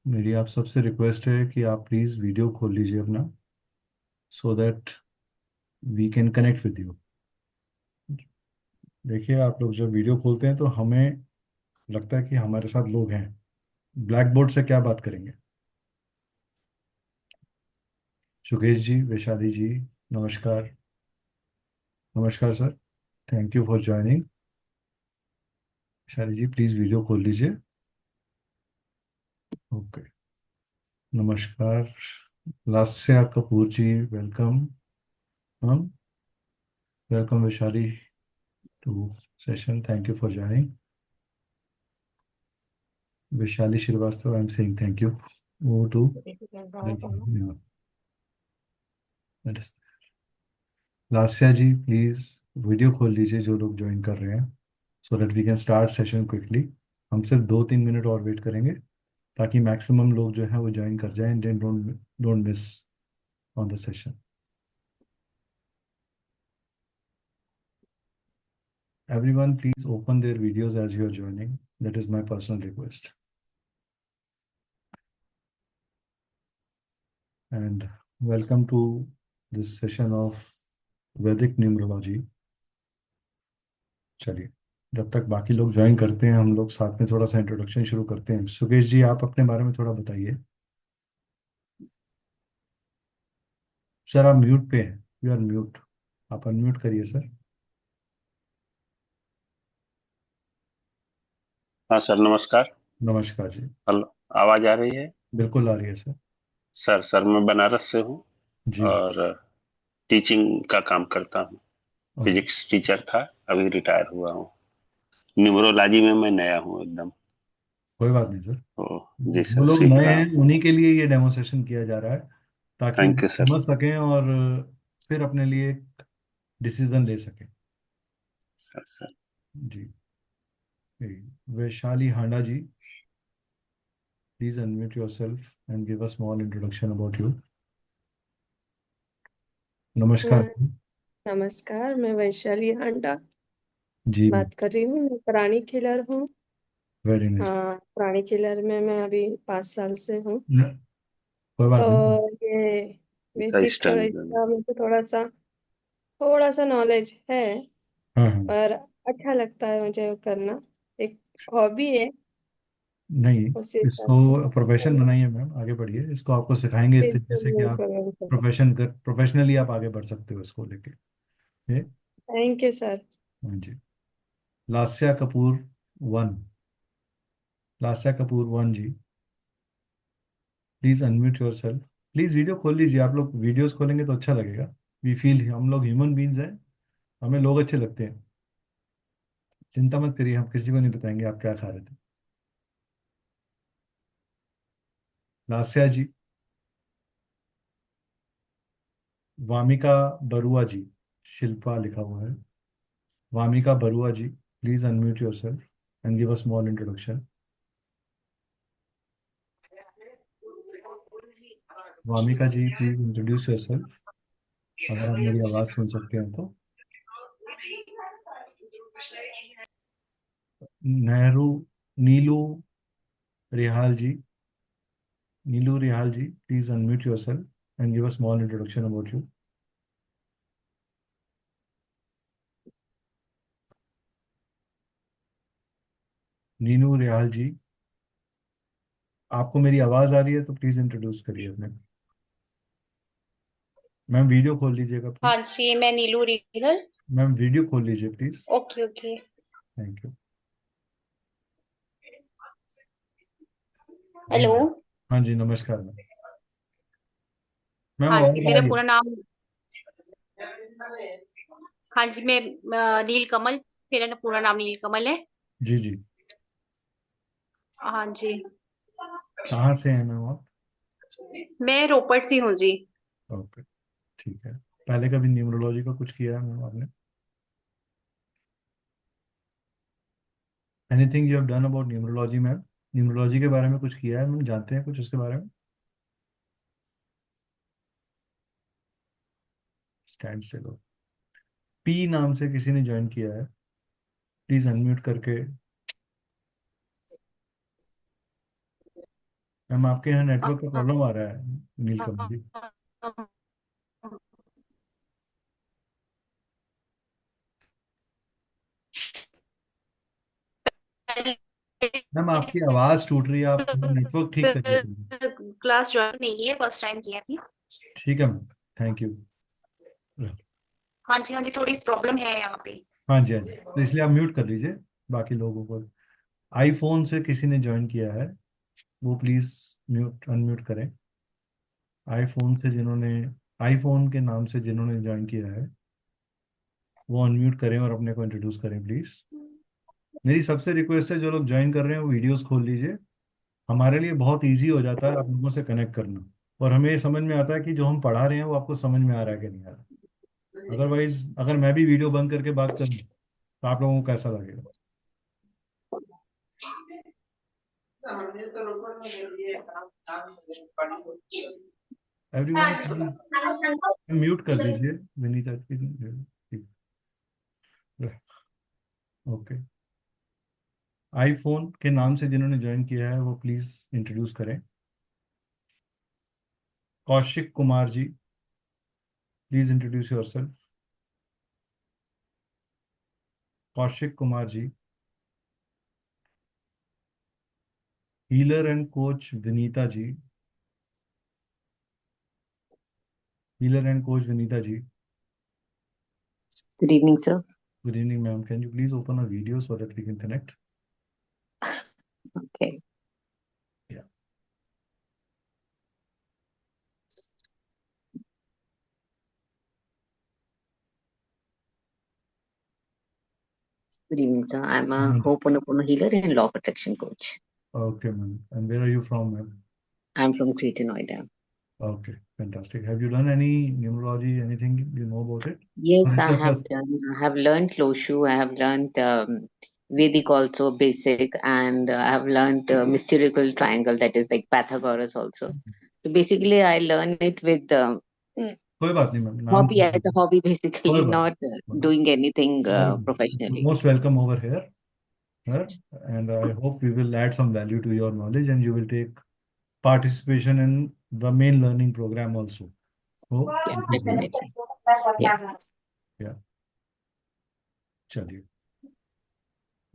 मेरी आप सबसे रिक्वेस्ट है कि आप प्लीज़ वीडियो खोल लीजिए अपना, so that we can connect with you. देखिए, आप लोग जब वीडियो खोलते हैं तो हमें लगता है कि हमारे साथ लोग हैं। ब्लैक बोर्ड से क्या बात करेंगे? सुकेश जी, वैशाली जी, नमस्कार। नमस्कार sir, thank you for joining. Vaishali ji, please video खोल लीजिए। ओके, नमस्कार। लास्या कपूर जी, वेलकम। हम welcome Vaishali to session, thank you for joining. Vaishali Srivastava, I am saying thank you. वो to Lasya ji, please video खोल लीजिए जो लोग ज्वाइन कर रहे हैं, so that we can start session quickly. हम सिर्फ 2-3 मिनट और वेट करेंगे ताकि मैक्सिमम लोग जो है वो ज्वाइन कर जाएं, then don't don't miss on the session. Everyone, please open their videos as you are joining. That is my personal request. And welcome to this session of Vedic numerology. चलिए, जब तक बाकी लोग ज्वाइन करते हैं हम लोग साथ में थोड़ा सा इंट्रोडक्शन शुरू करते हैं। सुकेश जी, आप अपने बारे में थोड़ा बताइए। सर, आप म्यूट पे हैं, यू आर म्यूट। आप अनम्यूट करिए सर। हाँ सर, नमस्कार। नमस्कार जी। हेलो, आवाज आ रही है? बिल्कुल आ रही है सर। सर मैं बनारस से हूँ जी। और टीचिंग का काम करता हूँ। ओके। फिजिक्स टीचर था, अभी रिटायर हुआ हूँ। न्यूमरोलॉजी में मैं नया हूँ एकदम। कोई बात नहीं सर। तो जी जो सर, लोग सीख नए रहा हैं हूँ। उन्हीं के लिए ये डेमोस्ट्रेशन किया जा रहा है, ताकि वो थैंक यू सर। समझ सकें और फिर अपने लिए डिसीजन ले सकें। सर जी। Vaishali Handa ji, please unmute yourself and give a small introduction about you. नमस्कार। हाँ, नमस्कार। मैं वैशाली हांडा जी मैम। बात कर रही हूँ। मैं प्राणी किलर हूँ। Very nice. हाँ, प्राणी किलर में मैं अभी 5 साल से हूँ। कोई बात नहीं। तो ये सर वैदिक स्टैंड। इसका मुझे थोड़ा सा नॉलेज है। हाँ हाँ। पर अच्छा लगता है मुझे करना। एक हॉबी है। नहीं, उसी हिसाब से इसको प्रोफेशन बनाइए मैम, आगे बढ़िए। इसको आपको सिखाएंगे इस तरीके बिल्कुल से कि आप बिल्कुल। प्रोफेशनली आप आगे बढ़ सकते हो इसको लेके। ये। Thank you sir. हाँ जी। Lasya Kapoor one. Lasya Kapoor one ji, please unmute yourself. Please video खोल लीजिए। आप लोग वीडियोस खोलेंगे तो अच्छा लगेगा। वी फील हम लोग ह्यूमन बीइंग्स हैं, हमें लोग अच्छे लगते हैं। चिंता मत करिए, हम किसी को नहीं बताएंगे आप क्या खा रहे थे। लास्या जी। वामिका बरुआ जी, शिल्पा लिखा हुआ है। Vamika Barua ji, please unmute yourself and give a small introduction. Vamika ji, please introduce yourself, अगर आप मेरी आवाज़ सुन सकते हैं तो। Nehru Neelu Rihal ji, Neelu Rihal ji, please unmute yourself and give a small introduction about you. Neenu Rihal ji, आपको मेरी आवाज़ आ रही है तो प्लीज इंट्रोड्यूस करिए अपने। मैम वीडियो खोल लीजिएगा हाँ प्लीज। जी, मैं नीलू रीगल। मैम वीडियो खोल लीजिए please. Okay okay. Thank you. जी हेलो। मैम। हाँ जी, नमस्कार मैम। मैम हाँ जी, आवाज़ आ मेरा रही है? पूरा नाम। हाँ जी, मैं नील कमल। मेरा पूरा नाम नील कमल है। जी जी। हाँ जी। कहाँ से हैं मैम आप? मैं रोपड़ से हूँ जी। ओके, ठीक है। पहले कभी न्यूमरोलॉजी का कुछ किया है मैम आपने? Anything you have done about numerology ma'am? Numerology के बारे में कुछ किया है मैम? जानते हैं कुछ उसके बारे में? स्टैंड से लो। पी नाम से किसी ने ज्वाइन किया है, प्लीज अनम्यूट करके। मैम आपके यहाँ नेटवर्क का प्रॉब्लम आ रहा है नीलकमल जी। मैम आपकी आवाज टूट रही है, आप नेटवर्क ठीक करिए please। क्लास ज्वाइन नहीं है, फर्स्ट टाइम किया अभी। ठीक है मैम, थैंक यू। हाँ जी, थोड़ी प्रॉब्लम है यहाँ पे। हाँ जी हाँ जी, तो इसलिए आप म्यूट कर लीजिए बाकी लोगों को। आईफोन से किसी ने ज्वाइन किया है वो प्लीज म्यूट अनम्यूट करें। आईफोन से जिन्होंने आईफोन के नाम से जिन्होंने ज्वाइन किया है वो अनम्यूट करें और अपने को इंट्रोड्यूस करें प्लीज। मेरी सबसे रिक्वेस्ट है जो लोग ज्वाइन कर रहे हैं वो वीडियोस खोल लीजिए। हमारे लिए बहुत इजी हो जाता है आप लोगों से कनेक्ट करना, और हमें ये समझ में आता है कि जो हम पढ़ा रहे हैं वो आपको समझ में आ रहा है कि नहीं आ रहा। अदरवाइज अगर मैं भी वीडियो बंद करके बात करूँ तो आप लोगों को कैसा लगेगा? एवरीवन म्यूट कर दीजिए विनीता। ओके, आईफोन के नाम से जिन्होंने ज्वाइन किया है वो प्लीज इंट्रोड्यूस करें। Kaushik Kumar ji, please introduce yourself. Kaushik Kumar ji. Healer and coach Vinita ji. Healer and coach Vinita ji. Good evening, sir. Good evening, ma'am. Can you please open a video so that we can connect? Okay. Yeah. Good evening, sir. I'm a Mhm. Ho'oponopono healer and law protection coach. Okay, ma'am. And where are you from, ma'am? I'm from Greater Noida. Okay, fantastic. Have you done any numerology, anything you know about it? Or Yes, this is I your have first? done. I have learned Loshu. I have learned Vedic also basic, and I have learned mystical triangle that is like Pythagoras also. So basically, I learn it with कोई बात नहीं ma'am, नाम hobby as a hobby, basically, कोई बात not doing anything नहीं। professionally. Most welcome over here, and I hope we will add some value to your knowledge and you will take participation in the main learning program also. Hope Yeah, this is good. definitely. Yeah. Yeah, चलिए।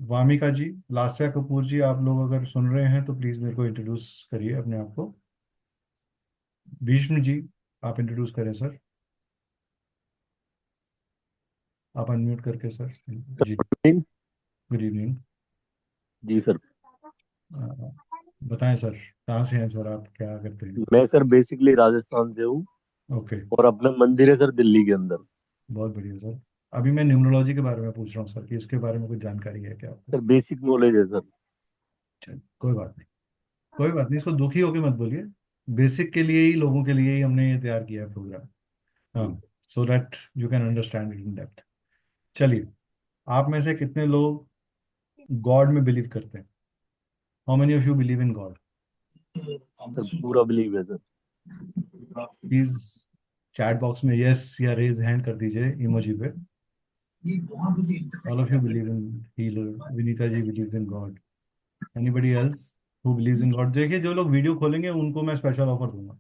वामिका जी, लास्या कपूर जी, आप लोग अगर सुन रहे हैं तो please मेरे को introduce करिए अपने आप को। भीष्म जी, आप इंट्रोड्यूस करें सर। आप अनम्यूट करके सर जी। Good evening. जी सर। बताएं सर, कहाँ से हैं सर, आप क्या करते हैं? मैं सर बेसिकली राजस्थान से हूँ ओके, और अपना मंदिर है सर दिल्ली के अंदर। बहुत बढ़िया सर। अभी मैं न्यूमरोलॉजी के बारे में पूछ रहा हूँ सर कि इसके बारे में कुछ जानकारी है क्या आपको? सर बेसिक नॉलेज है सर। चलिए, कोई बात नहीं, कोई बात नहीं, इसको दुखी होके मत बोलिए। बेसिक के लिए ही, लोगों के लिए ही हमने ये तैयार किया है प्रोग्राम। हाँ, सो that you can understand it in depth. चलिए, आप में से कितने लोग गॉड में बिलीव करते हैं? How many of you believe in God? Sir पूरा बिलीव है सर। प्लीज चैट बॉक्स में यस या रेज हैंड कर दीजिए इमोजी पे। All of you believe in healer. Vinita ji believes in God. Anybody else who believes in God? देखिए, जो लोग वीडियो खोलेंगे उनको मैं स्पेशल ऑफर दूंगा।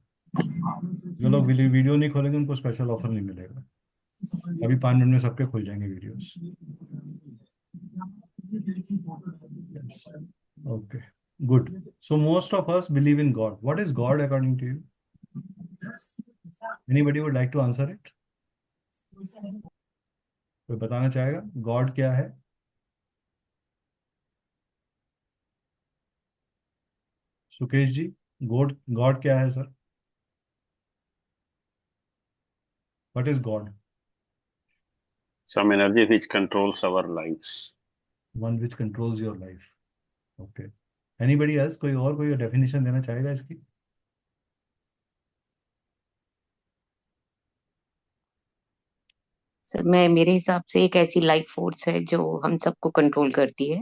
जो लोग वीडियो नहीं खोलेंगे उनको स्पेशल ऑफर नहीं मिलेगा। अभी 5 मिनट में सबके खुल जाएंगे videos. Okay, good. So most of us believe in God. What is God according to you? Anybody would like to answer it? कोई बताना चाहेगा गॉड क्या है? सुकेश जी, गॉड गॉड क्या है sir? What is God? Some energy which controls our lives. One which controls your life. Okay, anybody else? कोई और कोई डेफिनेशन देना चाहेगा इसकी? सर मैं मेरे हिसाब से एक ऐसी लाइफ फोर्स है जो हम सबको कंट्रोल करती है,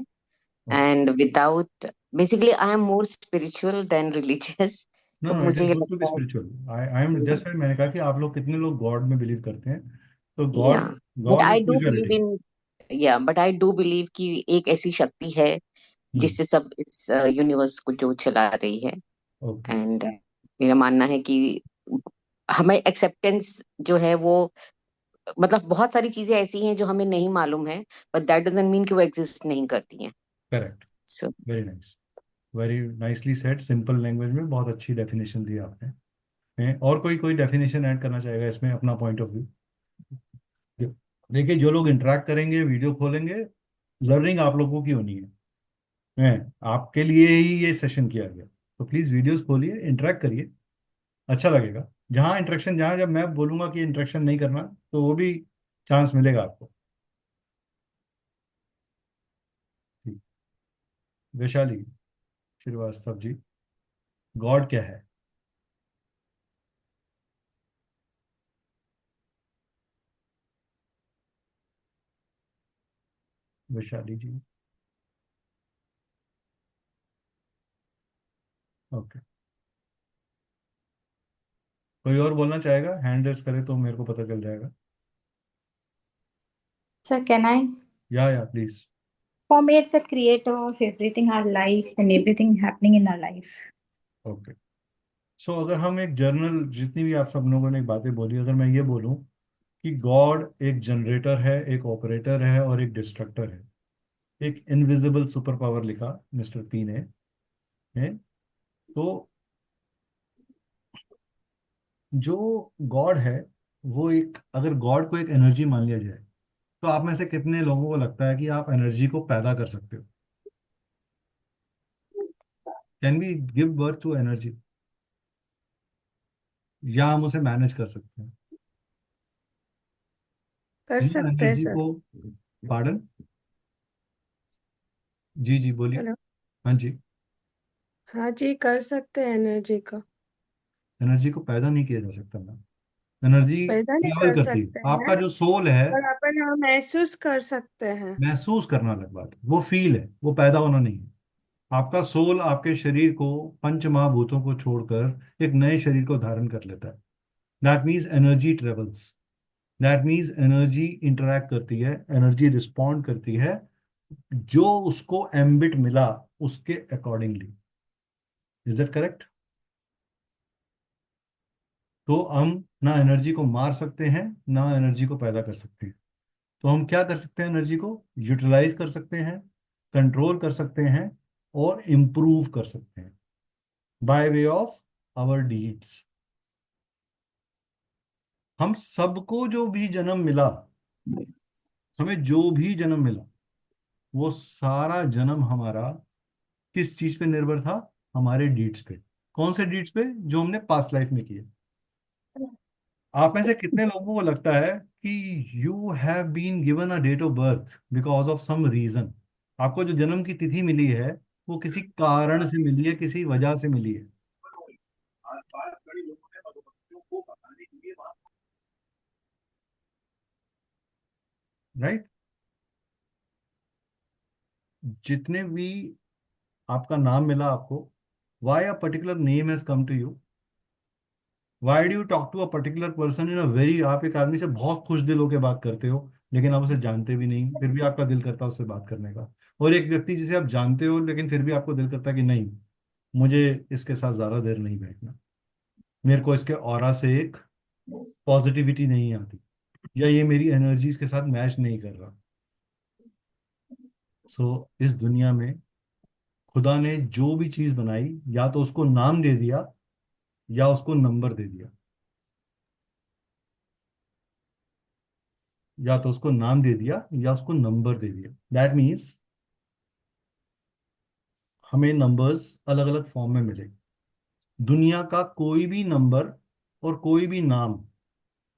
and without basically I am more spiritual than religious. No तो नो, इट मुझे इज ये गुड टू बी लगता है. स्पिरिचुअल। आई एम जस्ट, मैंने कहा कि आप लोग कितने लोग गॉड में बिलीव करते हैं, तो yeah God but God is I do believe spirituality. In yeah but I do believe कि एक ऐसी शक्ति है हम्म। जिससे सब इस यूनिवर्स को जो चला रही है. ओके। एंड मेरा मानना है कि हमें एक्सेप्टेंस जो है वो, मतलब बहुत सारी चीजें ऐसी हैं जो हमें नहीं मालूम है, बट दैट डजंट मीन कि वो एग्जिस्ट नहीं करती हैं। Correct. So very nice, very nicely said, simple language में बहुत अच्छी डेफिनेशन दी आपने। और कोई कोई डेफिनेशन ऐड करना चाहेगा इसमें अपना पॉइंट ऑफ व्यू? देखिए, जो लोग इंटरेक्ट करेंगे, वीडियो खोलेंगे, लर्निंग आप लोगों की होनी है, आपके लिए ही ये सेशन किया गया। तो प्लीज वीडियोस खोलिए, इंटरेक्ट करिए, अच्छा लगेगा। जहाँ इंटरेक्शन, जहाँ जब मैं बोलूंगा कि इंटरेक्शन नहीं करना, तो वो भी चांस मिलेगा आपको। ठीक। वैशाली श्रीवास्तव जी, गॉड क्या है? वैशाली जी। ओके। कोई और बोलना चाहेगा? हैंड रेस करे तो मेरे को पता चल जाएगा। Sir, can I? या please. For me, it's a creator of everything our life and everything happening in our life. Okay. So अगर हम एक जर्नल, जितनी भी आप सब लोगों ने बातें बोली, अगर मैं ये बोलूं कि गॉड एक जनरेटर है, एक ऑपरेटर है और एक डिस्ट्रक्टर है, एक इनविजिबल सुपर पावर लिखा मिस्टर पी ने, है? तो जो गॉड है, वो एक, अगर गॉड को एक एनर्जी मान लिया जाए, तो आप में से कितने लोगों को लगता है कि आप एनर्जी को पैदा कर सकते हो? Can we give birth to energy, या हम उसे मैनेज कर सकते हैं? कर या सकते हैं एनर्जी सर। को, पार्डन? जी जी बोलिए। हेलो। हाँ जी। हाँ जी, कर सकते हैं एनर्जी का। एनर्जी को पैदा नहीं किया जा सकता ना, एनर्जी पैदा नहीं ट्रैवल कर करती है। सकते आपका हैं, जो सोल है, पर अपन महसूस कर सकते हैं। महसूस करना अलग बात है, वो फील है, वो पैदा होना नहीं है। आपका सोल आपके शरीर को, पंच महाभूतों को छोड़कर एक नए शरीर को धारण कर लेता है। That means energy travels, that means energy interact करती है, एनर्जी रिस्पॉन्ड करती है, जो उसको एम्बिट मिला उसके अकॉर्डिंगली। Is that correct? तो हम ना एनर्जी को मार सकते हैं, ना एनर्जी को पैदा कर सकते हैं। तो हम क्या कर सकते हैं? एनर्जी को यूटिलाइज कर सकते हैं, कंट्रोल कर सकते हैं और इम्प्रूव कर सकते हैं by way of our deeds. हम सबको जो भी जन्म मिला, हमें जो भी जन्म मिला, वो सारा जन्म हमारा किस चीज पे निर्भर था? हमारे डीड्स पे। कौन से डीड्स पे? जो हमने पास्ट लाइफ में किए। आप में से कितने लोगों को लगता है कि you have been given a date of birth because of some reason? आपको जो जन्म की तिथि मिली है, वो किसी कारण से मिली है, किसी वजह से मिली है, राइट? जितने भी आपका नाम मिला आपको, why a particular name has come to you, why do you talk to a particular person in a very, आप एक आदमी से बहुत खुश दिल होकर बात करते हो, लेकिन आप उसे जानते भी नहीं, फिर भी आपका दिल करता है उससे बात करने का। और एक व्यक्ति जिसे आप जानते हो, लेकिन फिर भी आपको दिल करता है कि नहीं, मुझे इसके साथ ज्यादा देर नहीं बैठना, मेरे को इसके ऑरा से एक पॉजिटिविटी नहीं आती, या ये मेरी एनर्जीज के साथ मैच नहीं कर रहा। सो इस दुनिया में खुदा ने जो भी चीज बनाई, या तो उसको नाम दे दिया, या उसको नंबर दे दिया, या तो उसको नाम दे दिया या उसको नंबर दे दिया। दैट मीन्स हमें नंबर्स अलग अलग फॉर्म में मिले। दुनिया का कोई भी नंबर और कोई भी नाम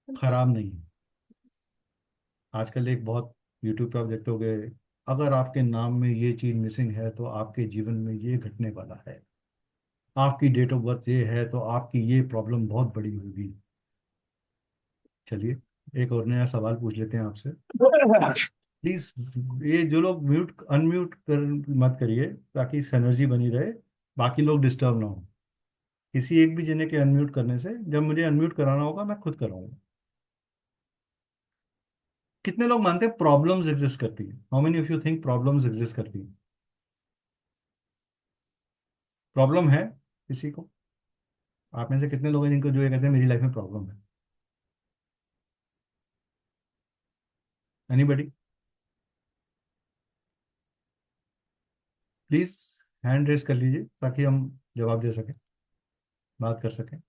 खराब नहीं है। आजकल एक बहुत यूट्यूब पे आप देखते होगे, अगर आपके नाम में ये चीज मिसिंग है तो आपके जीवन में ये घटने वाला है, आपकी डेट ऑफ बर्थ ये है तो आपकी ये प्रॉब्लम बहुत बड़ी होगी। चलिए, एक और नया सवाल पूछ लेते हैं आपसे। प्लीज, ये जो लोग म्यूट अनम्यूट कर मत करिए, ताकि एनर्जी बनी रहे, बाकी लोग डिस्टर्ब ना हो। किसी एक भी जने के अनम्यूट करने से, जब मुझे अनम्यूट कराना होगा मैं खुद कराऊंगा। कितने लोग मानते हैं प्रॉब्लम्स एग्जिस्ट करती है? How many of you think problems exist करती है? प्रॉब्लम है किसी को? आप में से कितने लोग हैं जिनको जो ये कहते हैं मेरी लाइफ में प्रॉब्लम है? एनीबडी? प्लीज हैंड रेस कर लीजिए ताकि हम जवाब दे सकें, बात कर सकें।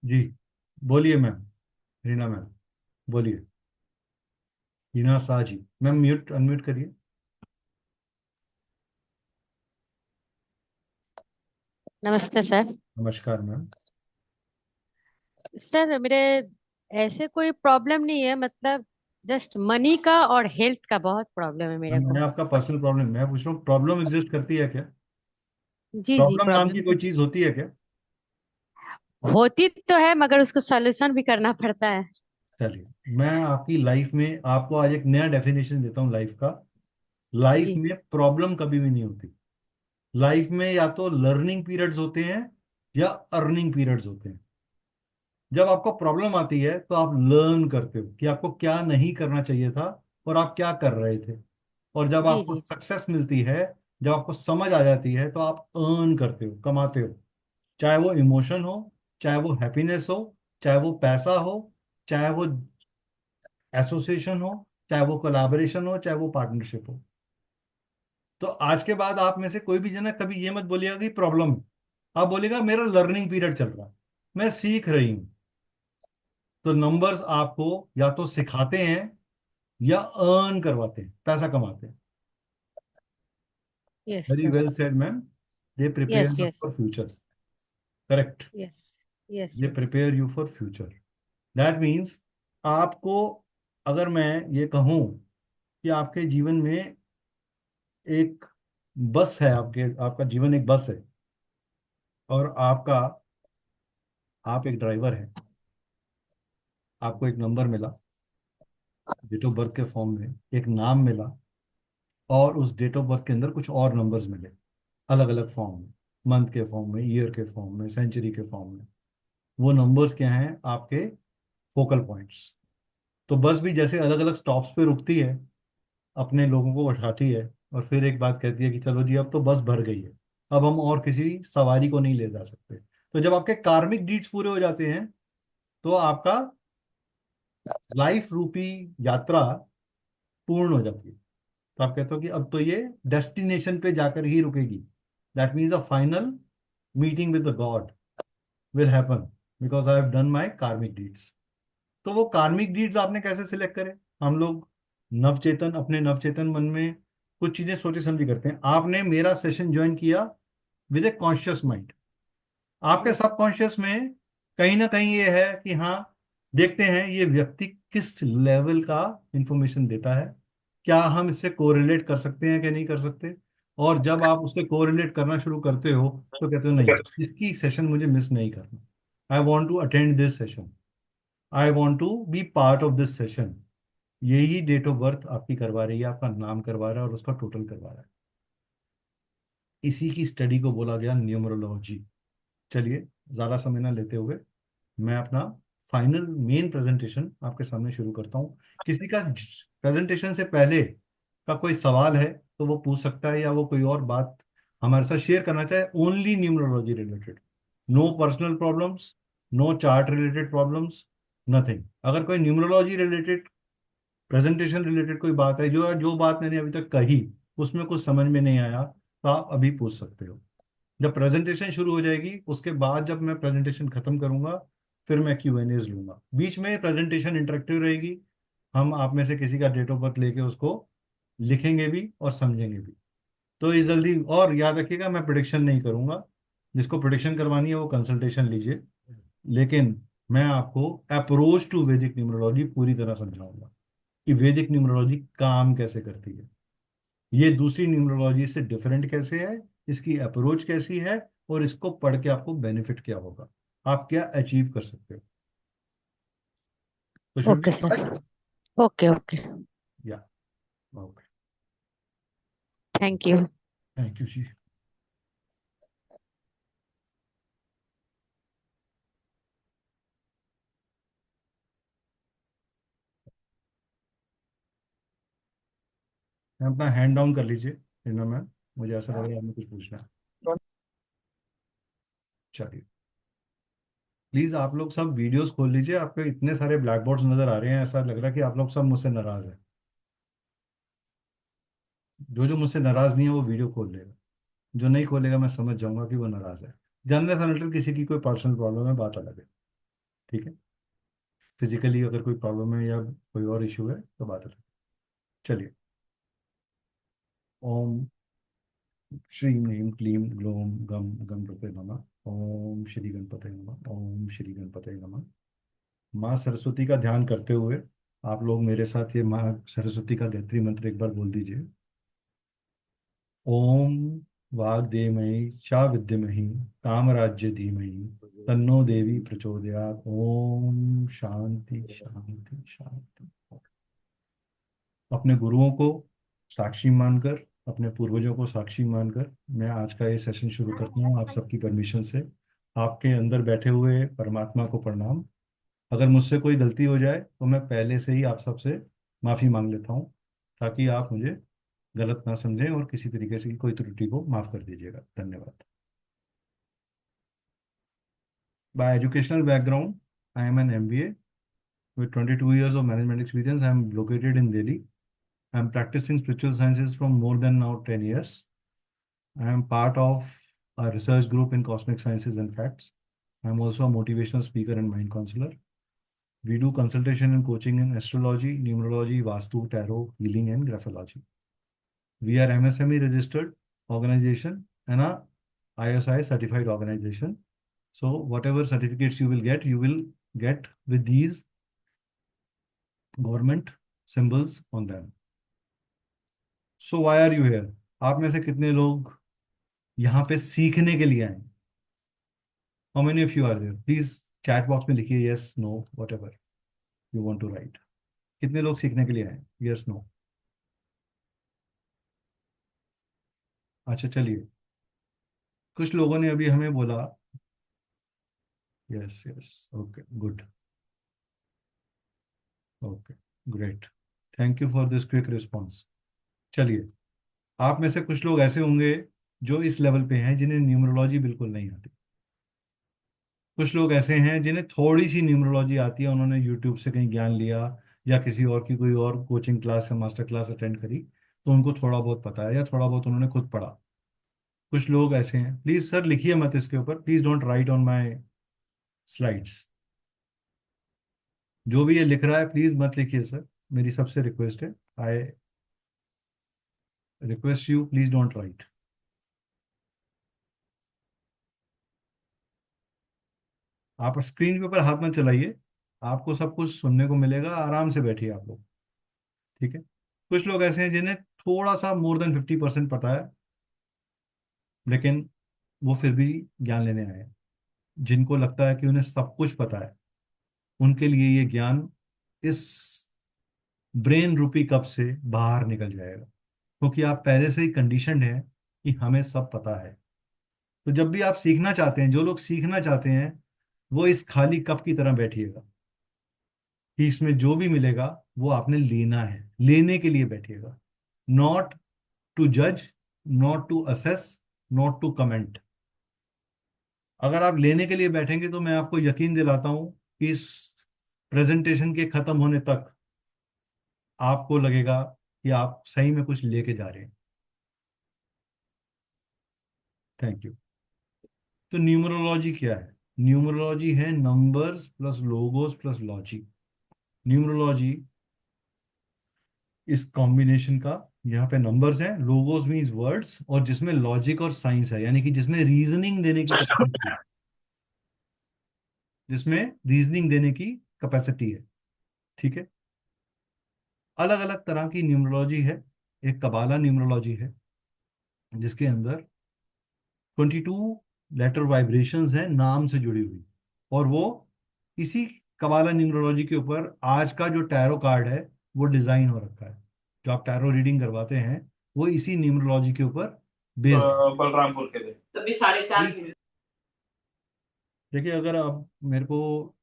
जी बोलिए मैम, रीना मैम बोलिए। Reena Shah ji, ma'am mute unmute करिए। नमस्ते सर। नमस्कार मैम। सर मेरे ऐसे कोई प्रॉब्लम नहीं है, मतलब जस्ट मनी का और हेल्थ का बहुत प्रॉब्लम है मेरे मैम को। मैं आपका पर्सनल प्रॉब्लम, मैं पूछ रहा हूँ प्रॉब्लम एग्जिस्ट करती है क्या? जी जी, प्रॉब्लम नाम की प्रॉब्लम कोई चीज होती है क्या? होती तो है मगर उसको सॉल्यूशन भी करना पड़ता है। चलिए मैं आपकी लाइफ में आपको आज एक नया डेफिनेशन देता हूँ लाइफ का। लाइफ जी में प्रॉब्लम कभी भी नहीं होती। लाइफ में या तो लर्निंग पीरियड्स होते हैं या अर्निंग पीरियड्स होते हैं। जब आपको प्रॉब्लम आती है तो आप लर्न करते हो कि आपको क्या नहीं करना चाहिए था और आप क्या कर रहे थे। और जब जी आपको जी सक्सेस मिलती है, जब आपको समझ आ जाती है, तो आप अर्न करते हो, कमाते हो। चाहे वो इमोशन हो, चाहे वो हैप्पीनेस हो, चाहे वो पैसा हो, चाहे वो एसोसिएशन हो, चाहे वो कोलैबोरेशन हो, चाहे वो पार्टनरशिप हो। तो आज के बाद आप में से कोई भी जना कभी ये मत बोलिएगा कि प्रॉब्लम है। आप बोलिएगा मेरा लर्निंग पीरियड चल रहा है, मैं सीख रही हूँ। तो नंबर्स आपको या तो सिखाते हैं या अर्न करवाते हैं, पैसा कमाते हैं। Yes very sir. Well said ma'am. They yes prepare yes for future. Correct. Yes yes they yes. Prepare you for future. That means आपको, अगर मैं ये कहूँ कि आपके जीवन में एक बस है, आपके आपका जीवन एक बस है और आप एक ड्राइवर हैं। आपको एक नंबर मिला, डेट ऑफ बर्थ के फॉर्म में एक नाम मिला, और उस डेट ऑफ बर्थ के अंदर कुछ और नंबर्स मिले अलग अलग फॉर्म में, मंथ के फॉर्म में, ईयर के फॉर्म में, सेंचुरी के फॉर्म में। वो नंबर्स क्या हैं? आपके फोकल पॉइंट्स। तो बस भी जैसे अलग अलग स्टॉप्स पे रुकती है, अपने लोगों को उठाती है और फिर एक बात कहती है कि चलो जी अब तो बस भर गई है, अब हम और किसी सवारी को नहीं ले जा सकते। तो जब आपके कार्मिक डीड्स पूरे हो जाते हैं तो आपका लाइफ रूपी यात्रा पूर्ण हो जाती है। तो आप कहते हो कि अब तो ये डेस्टिनेशन पे जाकर ही रुकेगी। That means a final meeting with the God will happen because I have done my कार्मिक डीड्स। तो वो कार्मिक डीड्स आपने कैसे सिलेक्ट करे? हम लोग नवचेतन, अपने नवचेतन मन में कुछ चीजें सोचे समझी करते हैं। आपने मेरा सेशन ज्वाइन किया विद ए कॉन्शियस माइंड। आपके यस सबकॉन्शियस में कहीं ना कहीं ये है कि हाँ, देखते हैं ये व्यक्ति किस लेवल का इंफॉर्मेशन देता है, क्या हम इससे कोरिलेट कर सकते हैं कि नहीं कर सकते। और जब आप उससे कोरिलेट करना शुरू करते हो तो कहते हो नहीं, इसकी सेशन मुझे मिस नहीं करना। I want to attend this session, I want to be part of this session. यही डेट ऑफ बर्थ आपकी करवा रही है, आपका नाम करवा रहा है और उसका टोटल करवा रहा है। इसी की स्टडी को बोला गया न्यूमरोलॉजी। चलिए ज़्यादा समय ना लेते हुए मैं अपना फाइनल मेन प्रेजेंटेशन आपके सामने शुरू करता हूँ। किसी का प्रेजेंटेशन से पहले का कोई सवाल है तो वो पूछ सकता है, या वो कोई और बात हमारे साथ शेयर करना चाहे, only numerology related. No personal problems, no chart related problems, nothing. अगर कोई न्यूमरोलॉजी रिलेटेड, प्रेजेंटेशन रिलेटेड कोई बात है, जो जो बात मैंने अभी तक कही उसमें कुछ समझ में नहीं आया, तो आप अभी पूछ सकते हो। जब प्रेजेंटेशन शुरू हो जाएगी उसके बाद, जब मैं प्रेजेंटेशन खत्म करूंगा, फिर मैं Q&As लूंगा। बीच में प्रेजेंटेशन इंटरेक्टिव रहेगी। हम आप में से किसी का डेट ऑफ बर्थ लेके उसको लिखेंगे भी और समझेंगे भी। तो इस जल्दी, और याद रखिएगा मैं प्रिडिक्शन नहीं करूंगा। जिसको प्रिडिक्शन करवानी है वो कंसल्टेशन लीजिए, लेकिन मैं आपको अप्रोच टू वैदिक न्यूमरोलॉजी पूरी तरह समझाऊंगा कि वैदिक न्यूमरोलॉजी काम कैसे करती है, ये दूसरी न्यूमरोलॉजी से डिफरेंट कैसे है, इसकी अप्रोच कैसी है, और इसको पढ़ के आपको बेनिफिट क्या होगा, आप क्या अचीव कर सकते हो। तो should okay be, sir. Okay okay. Yeah okay, thank you. Thank you ji. अपना हैंड डाउन कर लीजिए रीना मैम, मुझे ऐसा लग रहा है आपने कुछ पूछना है। चलिए प्लीज आप लोग सब वीडियोस खोल लीजिए, आपको इतने सारे ब्लैक बोर्ड्स नजर आ रहे हैं, ऐसा लग रहा है कि आप लोग सब मुझसे नाराज हैं। जो जो मुझसे नाराज नहीं है वो वीडियो खोल लेगा, जो नहीं खोलेगा मैं समझ जाऊंगा कि वो नाराज है। जानने से रिलेटेड किसी की कोई पर्सनल प्रॉब्लम है, बात अलग है, ठीक है। फिजिकली अगर कोई प्रॉब्लम है या कोई और इशू है तो बात अलग है। चलिए, ओम श्रीं ह्रीं क्लीं ग्लौं गम गणपते नमः। ओम श्री गणपते नमः। ओम श्री गणपते नमः। माँ सरस्वती का ध्यान करते हुए आप लोग मेरे साथ ये माँ सरस्वती का गायत्री मंत्र एक बार बोल दीजिए। ओम वाग्देवमयी चा विद्महि कामराज्य धीमहि तन्नो देवी प्रचोदयात्। ओम शांति शांति शांति। अपने गुरुओं को साक्षी मानकर, अपने पूर्वजों को साक्षी मानकर मैं आज का ये सेशन शुरू करता हूँ आप सबकी परमिशन से। आपके अंदर बैठे हुए परमात्मा को प्रणाम। अगर मुझसे कोई गलती हो जाए तो मैं पहले से ही आप सबसे माफ़ी मांग लेता हूँ, ताकि आप मुझे गलत ना समझें और किसी तरीके से कोई त्रुटि को माफ़ कर दीजिएगा। धन्यवाद। By educational background, I am an MBA with 22 years of management experience. I am located in Delhi. I am practicing spiritual sciences from more than now 10 years. I am part of a research group in cosmic sciences and facts. I am also a motivational speaker and mind counselor. We do consultation and coaching in astrology, numerology, Vastu, tarot, healing, and graphology. We are MSME registered organization and a ISI certified organization. So whatever certificates you will get with these government symbols on them. So why are you here? आप में से कितने लोग यहाँ पे सीखने के लिए आए? How many of you are there? Please chat box में लिखिए yes, no, whatever you want to write. कितने लोग सीखने के लिए आए? Yes, no. अच्छा चलिए, कुछ लोगों ने अभी हमें बोला yes, yes, okay, good, okay, great. Thank you for this quick response. चलिए, आप में से कुछ लोग ऐसे होंगे जो इस लेवल पे हैं जिन्हें न्यूमरोलॉजी बिल्कुल नहीं आती। कुछ लोग ऐसे हैं जिन्हें थोड़ी सी न्यूमरोलॉजी आती है, उन्होंने यूट्यूब से कहीं ज्ञान लिया या किसी और की कोई और कोचिंग क्लास या मास्टर क्लास अटेंड करी तो उनको थोड़ा बहुत पता है या थोड़ा बहुत उन्होंने खुद पढ़ा। कुछ लोग ऐसे हैं, प्लीज सर लिखिए मत इसके ऊपर, please don't write on my slides. जो भी ये लिख रहा है प्लीज मत लिखिए सर, मेरी सबसे रिक्वेस्ट है। I request you, please don't write. आप स्क्रीन के ऊपर हाथ मत चलाइए, आपको सब कुछ सुनने को मिलेगा, आराम से बैठिए आप लोग, ठीक है। कुछ लोग ऐसे हैं जिन्हें थोड़ा सा मोर देन 50% पता है, लेकिन वो फिर भी ज्ञान लेने आए हैं। जिनको लगता है कि उन्हें सब कुछ पता है, उनके लिए ये ज्ञान इस ब्रेन रूपी कप से बाहर निकल जाएगा, क्योंकि आप पहले से ही कंडीशनड हैं कि हमें सब पता है। तो जब भी आप सीखना चाहते हैं, जो लोग सीखना चाहते हैं वो इस खाली कप की तरह बैठिएगा कि इसमें जो भी मिलेगा वो आपने लेना है, लेने के लिए बैठिएगा। नॉट टू जज, not to assess, not to comment. अगर आप लेने के लिए बैठेंगे तो मैं आपको यकीन दिलाता हूं कि इस प्रेजेंटेशन के खत्म होने तक आपको लगेगा कि आप सही में कुछ लेके जा रहे हैं। Thank you. तो न्यूमरोलॉजी क्या है? न्यूमरोलॉजी है numbers plus logos plus logic. Numerology इस कॉम्बिनेशन का, यहाँ पे नंबर्स हैं, लोगोस मीन्स वर्ड्स, और जिसमें लॉजिक और साइंस है, यानी कि जिसमें रीजनिंग देने की कैपेसिटी है, जिसमें रीजनिंग देने की कैपेसिटी है, ठीक है। अलग अलग तरह की न्यूमरोलॉजी है। एक कबाला न्यूमरोलॉजी है जिसके अंदर 22 लेटर वाइब्रेशंस हैं नाम से जुड़ी हुई, और वो इसी कबाला न्यूमरोलॉजी के ऊपर आज का जो टैरो कार्ड है वो डिजाइन हो रखा है। जो आप टैरो रीडिंग करवाते हैं वो इसी न्यूमरोलॉजी के ऊपर बेस्ड। बलरामपुर के लिए तभी 4:30 की। देखिए, अगर आप मेरे को,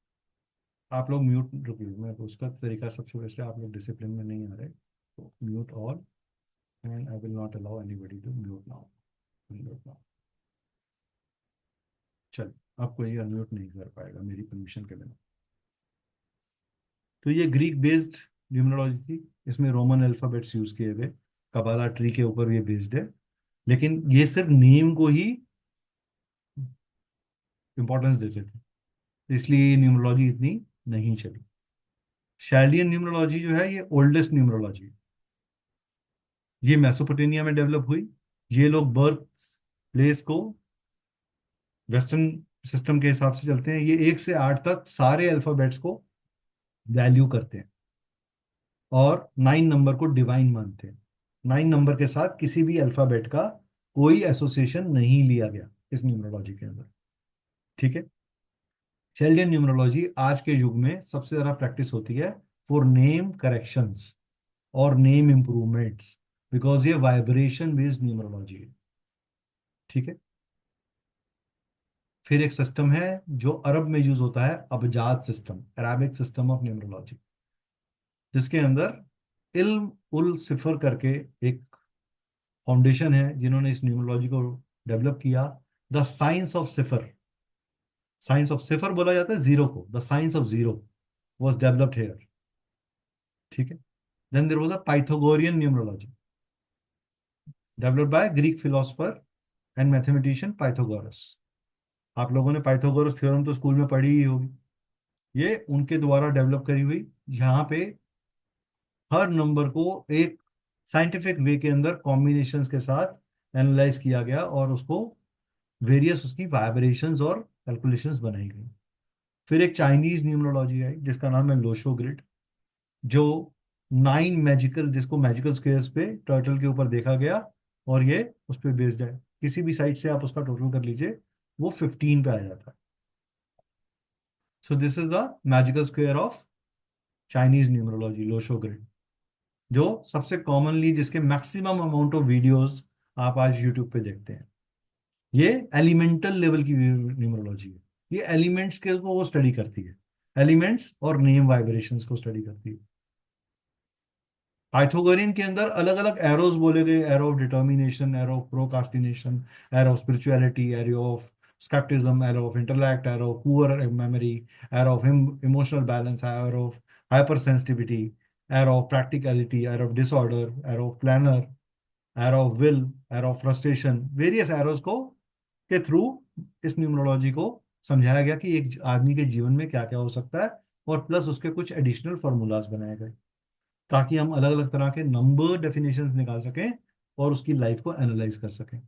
आप लोग म्यूट रुकिए, मैं उसका तरीका सबसे बेस्ट है, आप लोग डिसिप्लिन में नहीं आ रहे तो mute all, and I will not allow anybody to mute now. Unmute now. चल, अब कोई अनम्यूट नहीं कर पाएगा मेरी परमिशन के बिना। तो ये ग्रीक बेस्ड न्यूमरोलॉजी थी, इसमें रोमन अल्फाबेट्स यूज किए गए, कबाला ट्री के ऊपर ये बेस्ड है, लेकिन ये सिर्फ नेम को ही इंपॉर्टेंस देते थे, इसलिए ये न्यूमरोलॉजी इतनी नहीं चली। शैलियन न्यूमरोलॉजी जो है ये ओल्डेस्ट न्यूमरोलॉजी है, ये मेसोपोटामिया में डेवलप हुई। ये लोग बर्थ प्लेस को वेस्टर्न सिस्टम के हिसाब से चलते हैं, ये 1 से 8 तक सारे अल्फाबेट्स को वैल्यू करते हैं और 9 नंबर को डिवाइन मानते हैं। 9 नंबर के साथ किसी भी अल्फाबेट का कोई एसोसिएशन नहीं लिया गया इस न्यूमरोलॉजी के अंदर, ठीक है। शेल्डियन न्यूमरोलॉजी आज के युग में सबसे ज्यादा प्रैक्टिस होती है फॉर नेम करेक्शंस और नेम इंप्रूवमेंट्स, बिकॉज ये वाइब्रेशन बेस्ड न्यूमरोलॉजी है, ठीक है। फिर एक सिस्टम है जो अरब में यूज होता है, अबजाद system, Arabic system of numerology, जिसके अंदर इल्म उल सिफर करके एक फाउंडेशन है जिन्होंने इस न्यूमरोलॉजी को डेवलप किया। The science of cipher, science of cipher बोला जाता है जीरो को, the science of zero was developed here, ठीक है। Then there was a Pythagorean numerology developed by Greek philosopher and mathematician Pythagoras. आप लोगों ने पाइथागोरस थ्योरम तो स्कूल में पढ़ी ही होगी, ये उनके द्वारा डेवलप करी हुई, यहाँ पे हर नंबर को एक साइंटिफिक वे के अंदर कॉम्बिनेशंस के साथ एनालाइज किया गया और उसको वेरियस उसकी वाइब्रेशंस और कैलकुलेशंस बनाई गई। फिर एक चाइनीज न्यूमरोलॉजी आई जिसका नाम है लोशो ग्रिड, जो 9 मैजिकल, जिसको मैजिकल स्क्वेयर्स पे टर्टल के ऊपर देखा गया और ये उस पर बेस्ड है। किसी भी साइड से आप उसका टोटल कर लीजिए, वो 15 पे आ जाता है। So this is the magical square of Chinese numerology, Lo Shu grid, जो सबसे कॉमनली, जिसके मैक्सिमम अमाउंट ऑफ वीडियोस आप आज यूट्यूब पे देखते हैं। ये एलिमेंटल लेवल की न्यूमरोलॉजी है, ये एलिमेंट्स के को वो स्टडी करती है, एलिमेंट्स और नेम वाइब्रेशंस को स्टडी करती है। पाइथागोरियन के अंदर अलग अलग एरोज बोले गए, arrow of determination, arrow of procrastination, arrow of spirituality, arrow of scepticism, arrow of intellect, arrow of poor memory, arrow of emotional balance, arrow of hypersensitivity, arrow of practicality, arrow of disorder, arrow of planner, arrow of will, arrow of frustration. Various arrows को के through इस numerology को समझाया गया कि एक आदमी के जीवन में क्या क्या हो सकता है, और प्लस उसके कुछ एडिशनल फॉर्मूलाज बनाए गए ताकि हम अलग अलग तरह के नंबर डेफिनेशंस निकाल सकें और उसकी लाइफ को एनालाइज कर सकें।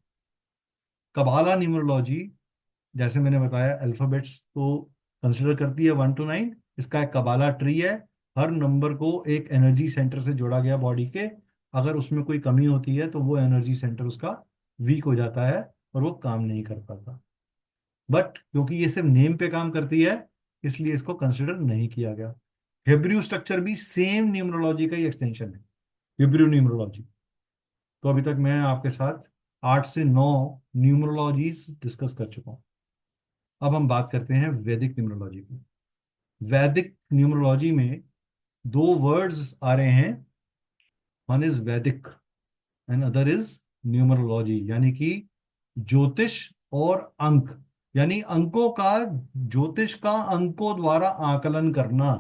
कबाला न्यूमरोलॉजी, जैसे मैंने बताया, अल्फाबेट्स को कंसिडर करती है 1 to 9। इसका एक कबाला ट्री है, हर नंबर को एक एनर्जी सेंटर से जोड़ा गया बॉडी के, अगर उसमें कोई कमी होती है तो वो एनर्जी सेंटर उसका वीक हो जाता है और वो काम नहीं कर पाता। बट क्योंकि ये सिर्फ नेम पे काम करती है, इसलिए इसको कंसिडर नहीं किया गया। हिब्रू स्ट्रक्चर भी सेम न्यूमरोलॉजी का ही एक्सटेंशन है, हिब्रू न्यूमरोलॉजी। तो अभी तक मैं आपके साथ 8 से 9 न्यूमरोलॉजीज डिस्कस कर चुका हूं। अब हम बात करते हैं वैदिक न्यूमरोलॉजी की। वैदिक न्यूमरोलॉजी में 2 वर्ड्स आ रहे हैं, वन इज वैदिक एंड अदर इज न्यूमरोलॉजी, यानी कि ज्योतिष और अंक, यानी अंकों का, ज्योतिष का अंकों द्वारा आकलन करना।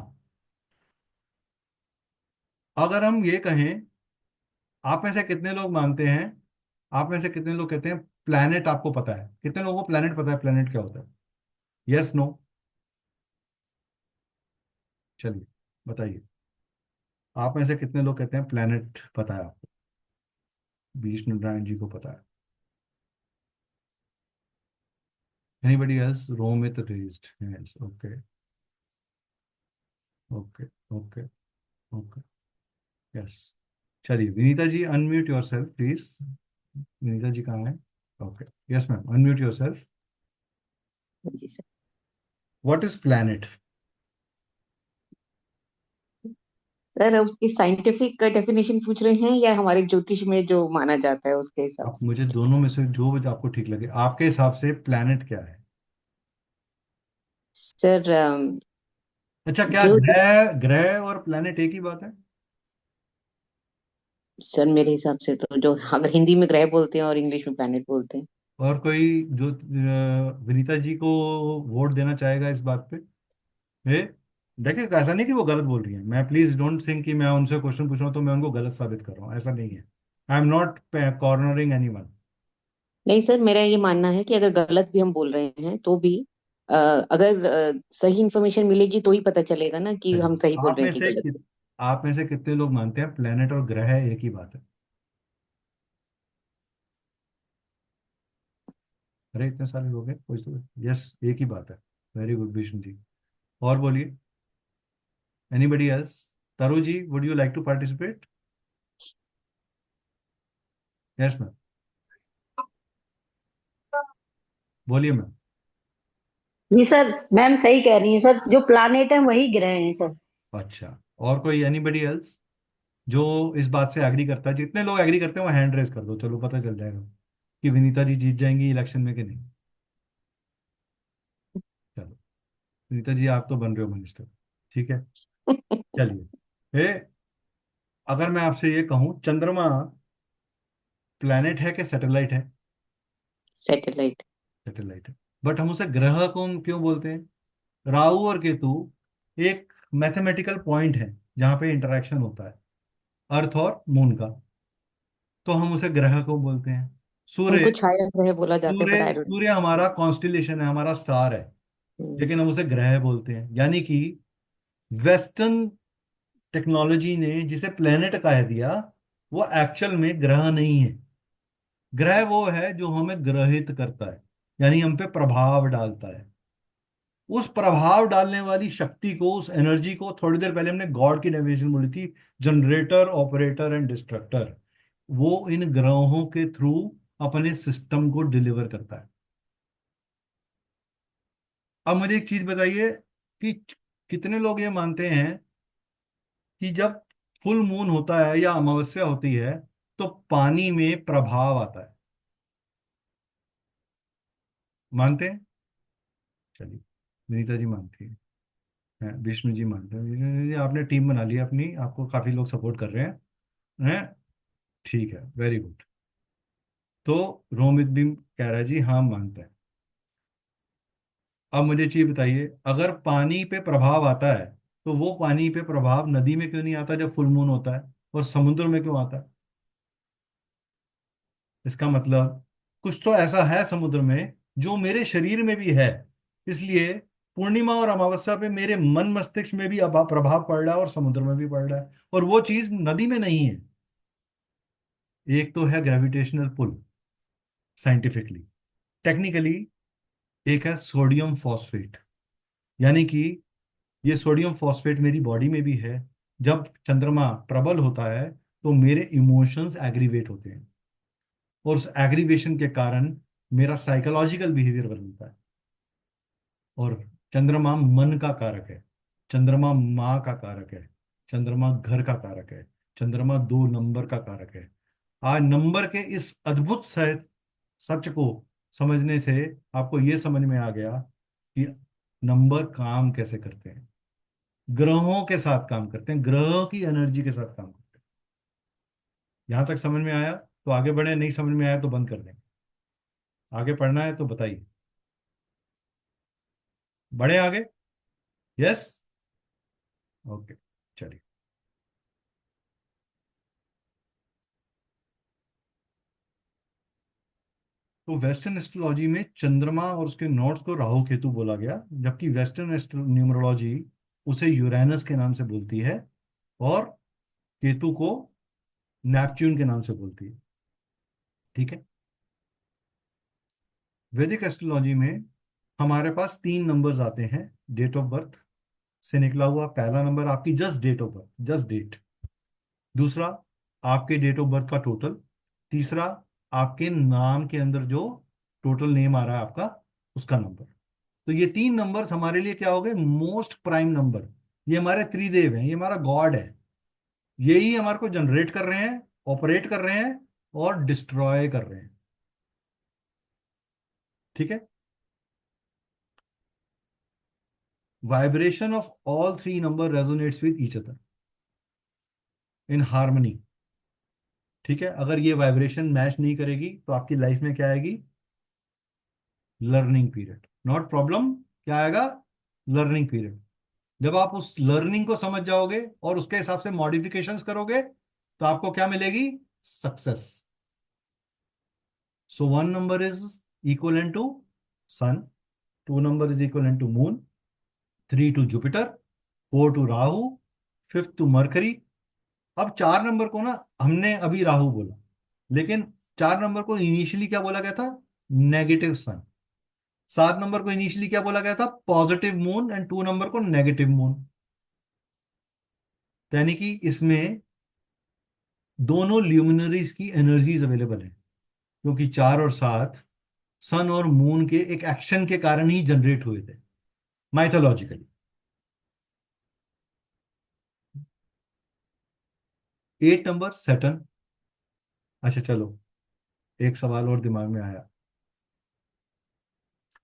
अगर हम ये कहें, आप में से कितने लोग मानते हैं, आप में से कितने लोग कहते हैं प्लैनेट आपको पता है? कितने लोगों को प्लैनेट पता है, प्लैनेट क्या होता है? Yes no? चलिए बताइए, आप में से कितने लोग कहते हैं प्लैनेट पता है आपको? विष्णु नारायण जी को पता है। Anybody else? Romit raised hands. Okay okay okay okay, yes. चलिए Vinita ji, unmute yourself please. Vinita ji कहाँ है? Okay, yes ma'am, unmute yourself. जी sir. What is planet? Sir उसकी साइंटिफिक डेफिनेशन पूछ रहे हैं या हमारे ज्योतिष में जो माना जाता है उसके हिसाब आप से? मुझे दोनों में से जो भी आपको ठीक लगे, आपके हिसाब से प्लैनेट क्या है? सर अच्छा, क्या जो ग्रह, ग्रह और प्लैनेट एक ही बात है? सर मेरे हिसाब से तो जो अगर हिंदी में ग्रह बोलते हैं और इंग्लिश में प्लैनेट बोलते हैं। और कोई जो विनीता जी को वोट देना चाहेगा इस बात पे? ए, देखिए ऐसा नहीं कि वो गलत बोल रही है, मैं प्लीज डोंट थिंक कि मैं उनसे क्वेश्चन पूछ रहा हूँ तो मैं उनको गलत साबित कर रहा हूँ, ऐसा नहीं है। आई एम नॉट कॉर्नरिंग एनीवन। नहीं सर, मेरा ये मानना है कि अगर गलत भी हम बोल रहे हैं तो भी अगर सही इंफॉर्मेशन मिलेगी तो ही पता चलेगा ना कि हम चलिए, सही बोल रहे हैं कि गलत। आप में से कितने लोग मानते हैं प्लेनेट और ग्रह एक ही बात है? अरे इतने सारे लोग हैं, कुछ तो यस, एक ही बात है। Very good Vishnu ji. और बोलिए, anybody else? Taru ji, would you like to participate? Yes ma'am, बोलिए मैम। जी सर, मैम सही कह रही हैं सर, जो प्लानेट है वही ग्रह हैं सर। अच्छा, और कोई एनीबडी एल्स जो इस बात से एग्री करता है? जितने लोग एग्री करते हैं वो हैंड रेज कर दो, चलो पता चल जाएगा कि विनीता जी जीत जाएंगी इलेक्शन में कि नहीं। चलो, विनीता जी आप तो बन रहे हो मिनिस्टर, ठीक है। चलिए, अगर मैं आपसे ये कहूं चंद्रमा प्लैनेट है कि सैटेलाइट है? सैटेलाइट। सैटेलाइट है, बट हम उसे ग्रह को क्यों बोलते हैं? राहु और केतु एक मैथमेटिकल पॉइंट है जहां पे इंटरेक्शन होता है अर्थ और मून का, तो हम उसे ग्रह को बोलते हैं। सूर्य, उनको छाया ग्रह बोला जाता है, बट सूर्य आई डोंट। सूर्य हमारा कॉन्स्टिलेशन है, हमारा स्टार है, लेकिन हम उसे ग्रह बोलते हैं। यानी कि वेस्टर्न टेक्नोलॉजी ने जिसे प्लेनेट कह दिया, वो एक्चुअल में ग्रह नहीं है। ग्रह वो है जो हमें ग्रहित करता है, यानी हम पे प्रभाव डालता है। उस प्रभाव डालने वाली शक्ति को, उस एनर्जी को, थोड़ी देर पहले हमने गॉड की डेफिनेशन बोली थी, जनरेटर, ऑपरेटर एंड डिस्ट्रक्टर, वो इन ग्रहों के थ्रू अपने सिस्टम को डिलीवर करता है। अब मुझे एक चीज बताइए कि कितने लोग ये मानते हैं कि जब फुल मून होता है या अमावस्या होती है तो पानी में प्रभाव आता है? मानते हैं? चलिए, विनीता जी मानती है, विष्णु जी मानते हैं, विष्णु जी आपने टीम बना ली है अपनी, आपको काफी लोग सपोर्ट कर रहे हैं। ठीक है, वेरी गुड। तो रोमित भी कह रहा है जी हाँ मानता है। अब मुझे चीज बताइए, अगर पानी पे प्रभाव आता है तो वो पानी पे प्रभाव नदी में क्यों नहीं आता जब फुल मून होता है, और समुद्र में क्यों आता है? इसका मतलब कुछ तो ऐसा है समुद्र में जो मेरे शरीर में भी है, इसलिए पूर्णिमा और अमावस्या पे मेरे मन मस्तिष्क में भी प्रभाव पड़ रहा है और समुद्र में भी पड़ रहा है, और वो चीज नदी में नहीं है। एक तो है ग्रेविटेशनल पुल साइंटिफिकली, टेक्निकली एक है सोडियम फॉस्फेट, यानी कि ये सोडियम फॉस्फेट मेरी बॉडी में भी है। जब चंद्रमा प्रबल होता है तो मेरे इमोशंस एग्रीवेट होते हैं, और उस एग्रीवेशन के कारण मेरा साइकोलॉजिकल बिहेवियर बदलता है। और चंद्रमा मन का कारक है, चंद्रमा माँ का कारक है, चंद्रमा घर का कारक है, चंद्रमा 2 नंबर का कारक है। आज नंबर के इस अद्भुत सच को समझने से आपको यह समझ में आ गया कि नंबर काम कैसे करते हैं, ग्रहों के साथ काम करते हैं, ग्रहों की एनर्जी के साथ काम करते हैं। यहां तक समझ में आया तो आगे बढ़े, नहीं समझ में आया तो बंद कर दें। आगे पढ़ना है तो बताइए, बढ़े आगे? यस, ओके, चलिए। तो वेस्टर्न एस्ट्रोलॉजी में चंद्रमा और उसके नोट्स को राहु केतु बोला गया, जबकि वेस्टर्न न्यूमरोलॉजी उसे यूरेनस के नाम से बोलती है और केतु को नेपच्यून के नाम से बोलती है। ठीक है। वैदिक एस्ट्रोलॉजी में हमारे पास 3 नंबर्स आते हैं डेट ऑफ बर्थ से निकला हुआ। पहला नंबर आपकी just date of birth, just date. दूसरा आपके डेट ऑफ बर्थ का टोटल। तीसरा आपके नाम के अंदर जो टोटल नेम आ रहा है आपका, उसका नंबर। तो ये 3 नंबर्स हमारे लिए क्या हो गए? Most prime number. ये हमारे त्रिदेव हैं, ये हमारा गॉड है। यही हमारे को जनरेट कर रहे हैं, ऑपरेट कर रहे हैं और डिस्ट्रॉय कर रहे हैं। ठीक है। Vibration of all 3 number resonates with each other in harmony. ठीक है, अगर ये वाइब्रेशन मैच नहीं करेगी तो आपकी लाइफ में क्या आएगी? लर्निंग पीरियड, नॉट प्रॉब्लम, क्या आएगा? Learning period. जब आप उस लर्निंग को समझ जाओगे और उसके हिसाब से मॉडिफिकेशंस करोगे तो आपको क्या मिलेगी? Success. So 1 number is equal to sun, 2 number is equal to moon, 3 to Jupiter, 4 to Rahu, 5th to Mercury. अब 4 नंबर को ना हमने अभी राहु बोला, लेकिन 4 नंबर को इनिशियली क्या बोला गया था? नेगेटिव सन। 7 नंबर को इनिशियली क्या बोला गया था? Positive moon. एंड 2 नंबर को नेगेटिव मून। यानी कि इसमें दोनों ल्यूमिनरीज की एनर्जीज अवेलेबल है, क्योंकि 4 और 7 सन और मून के एक एक्शन के कारण ही जनरेट हुए थे माइथोलॉजिकली। 8 number Saturn. अच्छा चलो, एक सवाल और दिमाग में आया।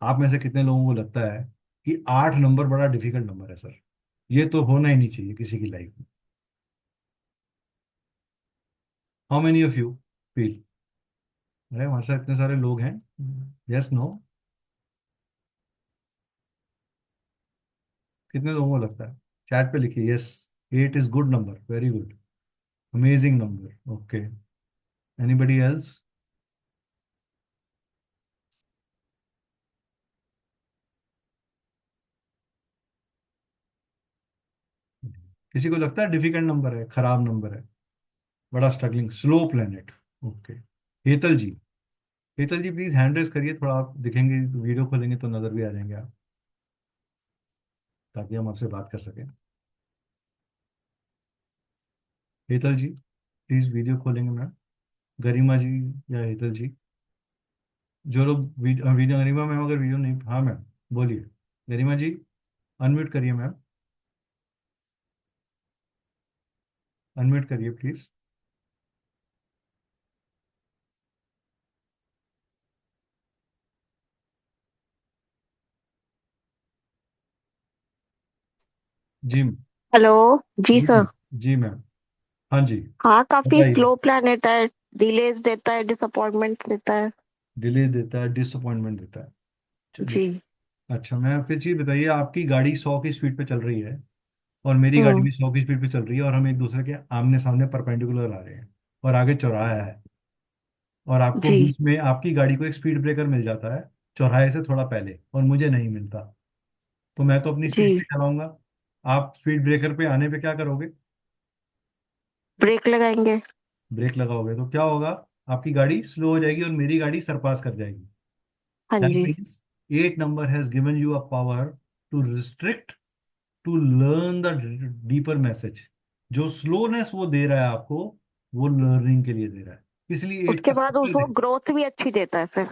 आप में से कितने लोगों को लगता है कि 8 नंबर बड़ा डिफिकल्ट नंबर है? सर, ये तो होना ही नहीं चाहिए किसी की लाइफ में। How many of you feel? अरे हमारे साथ इतने सारे लोग हैं। Yes, no? कितने लोगों को लगता है? चैट पे लिखिए yes. 8 is good number, very good, amazing number. Okay, anybody else? किसी को लगता है डिफिकल्ट नंबर है, खराब नंबर है, बड़ा struggling, slow planet? Okay. Hetal ji, Hetal ji please hand raise करिए, थोड़ा आप दिखेंगे, वीडियो खोलेंगे तो नजर भी आ जाएंगे आप, ताकि हम आपसे बात कर सकें। हेतल जी प्लीज वीडियो खोलेंगे मैम। गरिमा जी या हेतल जी, जो लोग वीडियो, गरिमा मैम अगर वीडियो नहीं, हाँ मैम बोलिए। गरिमा जी अनम्यूट करिए मैम, अनम्यूट करिए प्लीज। जी हेलो। जी जी सर। जी मैम। हाँ जी, हाँ, काफी बताइए। स्लो प्लैनेट है। डिलेज देता है, डिसअपॉइंटमेंट देता है। डिले देता है, डिसअपॉइंटमेंट देता है, चलिए। जी। अच्छा, मैं आपकी चीज बताइए, आपकी गाड़ी 100 की स्पीड पे चल रही है और मेरी गाड़ी हम्म। भी 100 की स्पीड पे चल रही है, और हम एक दूसरे के आमने सामने परपेंडिकुलर आ रहे हैं, और आगे चौराहा है, और आपको जी। बीच में आपकी गाड़ी को एक स्पीड ब्रेकर मिल जाता है चौराहे से थोड़ा पहले, और मुझे नहीं मिलता, तो मैं तो अपनी स्पीड जी। पे चलाऊंगा। आप स्पीड ब्रेकर पे आने पे क्या करोगे? ब्रेक लगाएंगे। ब्रेक लगाओगे तो क्या होगा? आपकी गाड़ी स्लो हो जाएगी और मेरी गाड़ी सरपास कर जाएगी। हाँ दैट जी। Means 8 number has given you a power to restrict, to learn the deeper message. जो स्लोनेस वो दे रहा है आपको, वो लर्निंग के लिए दे रहा है, इसलिए 8 उसके का बाद स्ट्रक्चर उसको देखो। ग्रोथ भी अच्छी देता है फिर।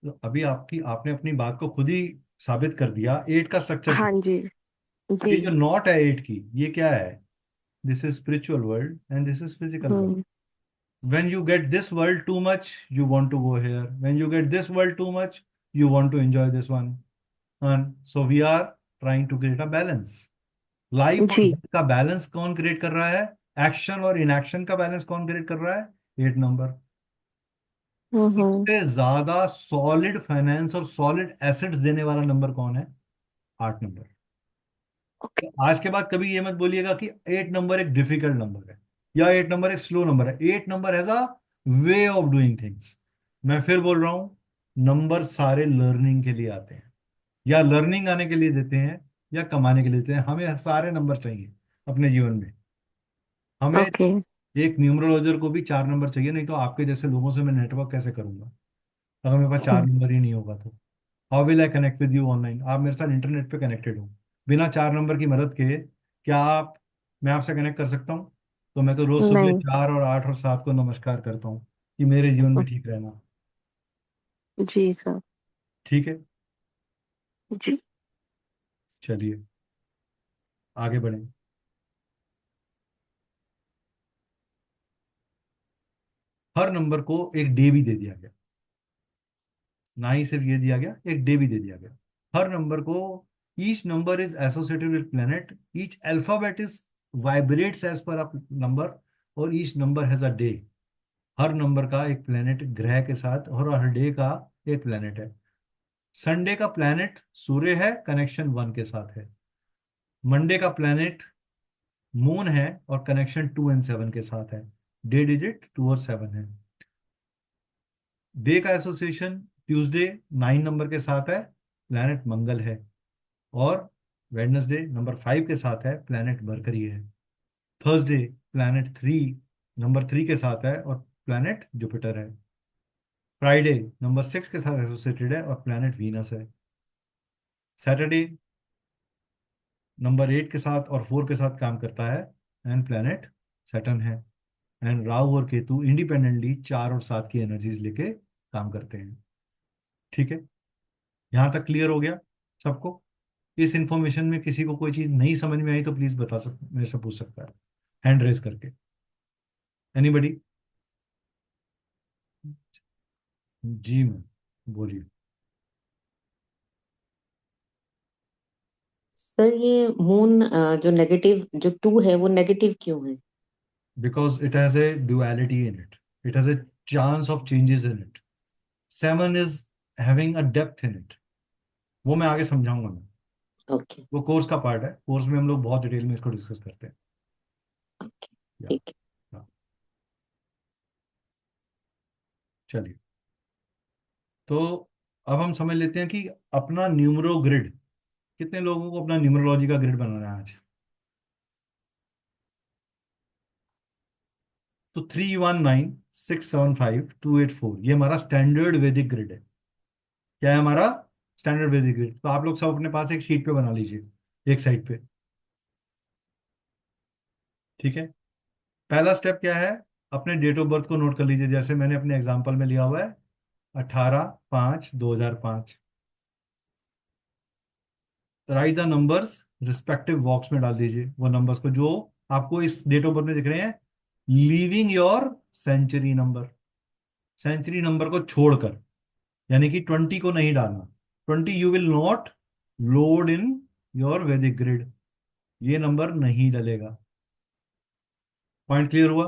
तो अभी आपने अपनी बात को खुद ही साबित कर दिया। 8 का स्ट्रक्चर क्या? हाँ जी। ये जी। जो नॉट है 8 की, ये क्या है? This is spiritual world and this is physical world. Hmm. When you get this world too much, you want to go here. When you get this world too much, you want to enjoy this one. And so we are trying to create a balance. Life और जी। Death का balance कौन create कर रहा है? Action और inaction का balance कौन create कर रहा है? 8 नंबर। हम्म। सबसे ज्यादा सॉलिड फाइनेंस और सॉलिड एसेट्स देने वाला नंबर कौन है? 8 नंबर। ओके। तो आज के बाद कभी ये मत बोलिएगा कि 8 नंबर एक डिफिकल्ट नंबर है या 8 नंबर एक स्लो नंबर है। 8 number has a way of doing things. मैं फिर बोल रहा हूं, नंबर सारे लर्निंग के लिए आते हैं, या लर्निंग आने के लिए देते हैं, या कमाने के लिए देते हैं। हमें सारे नंबर चाहिए अपने जीवन में। हमें ओके। एक न्यूमरोलॉजर को भी 4 नंबर चाहिए, नहीं तो आपके जैसे लोगों से मैं नेटवर्क कैसे करूंगा अगर मेरे पास 4 नंबर ही नहीं होगा तो? How will I connect with you online? आप मेरे साथ इंटरनेट पे कनेक्टेड हो, बिना 4 नंबर की मदद के क्या आप, मैं आपसे कनेक्ट कर सकता हूँ? तो मैं तो रोज सुबह नहीं। 4 और 8 और 7 को नमस्कार करता हूँ कि मेरे जीवन में ठीक रहना। जी सर। ठीक है, जी। चलिए आगे बढ़ें। हर नंबर को एक डे भी दे दिया गया, ना ही सिर्फ ये दिया गया, एक डे भी दे दिया गया हर नंबर को। Each number is associated with planet, each alphabet is vibrates as per number, और each number has a day. हर नंबर का एक प्लेनेट ग्रह के साथ, और हर डे का एक प्लेनेट है। संडे का प्लेनेट सूर्य है, कनेक्शन 1 के साथ है। मंडे का प्लेनेट मून है और कनेक्शन 2 एंड 7 के साथ है। डे डिजिट 2 और 7 है। डे का एसोसिएशन ट्यूसडे 9 नंबर के साथ है, प्लैनेट मंगल है। और वेडनेसडे नंबर 5 के साथ है, प्लैनेट मरकरी है। थर्सडे प्लैनेट 3 नंबर 3 के साथ है और प्लैनेट जुपिटर है। फ्राइडे नंबर 6 के साथ एसोसिएटेड है और प्लैनेट वीनस है। सैटरडे नंबर 8 के साथ और 4 के साथ काम करता है एंड प्लैनेट सैटर्न है। एंड राहु और केतु इंडिपेंडेंटली 4 और 7 की एनर्जीज लेके काम करते हैं। ठीक है, यहां तक क्लियर हो गया सबको? इस इंफॉर्मेशन में किसी को कोई चीज नहीं समझ में आई तो प्लीज बता मेरे से पूछ सकता है हैंड रेज करके। एनीबडी? जी मैम, बोलिए। सर ये मून जो नेगेटिव जो 2 है वो नेगेटिव क्यों है? Because it has a duality in it, it has a chance of changes in it. 7 is having a depth in it. वो मैं आगे समझाऊंगा मैं। ओके वो कोर्स का पार्ट है, कोर्स में हम लोग बहुत डिटेल में इसको डिस्कस करते हैं। ओके या, ठीक है। या। चलिए, तो अब हम समझ लेते हैं कि अपना न्यूमरो ग्रिड, कितने लोगों को अपना न्यूमरोलॉजी का ग्रिड बनाना है आज? तो 319675284 ये हमारा स्टैंडर्ड वैदिक ग्रिड है। क्या है हमारा स्टैंडर्ड वैदिक ग्रिड? तो आप लोग सब अपने पास एक शीट पे बना लीजिए, एक साइड पे। ठीक है, पहला स्टेप क्या है? अपने डेट ऑफ बर्थ को नोट कर लीजिए, जैसे मैंने अपने एग्जाम्पल में लिया हुआ है 18/5/2005। Right the numbers respective box में डाल दीजिए, वो नंबर्स को जो आपको इस डेट ऑफ बर्थ में दिख रहे हैं, leaving your century number. Century number को छोड़कर, यानी कि 20 को नहीं डालना। 20 you will not load in your Vedic grid, ये नंबर नहीं डलेगा। पॉइंट क्लियर हुआ?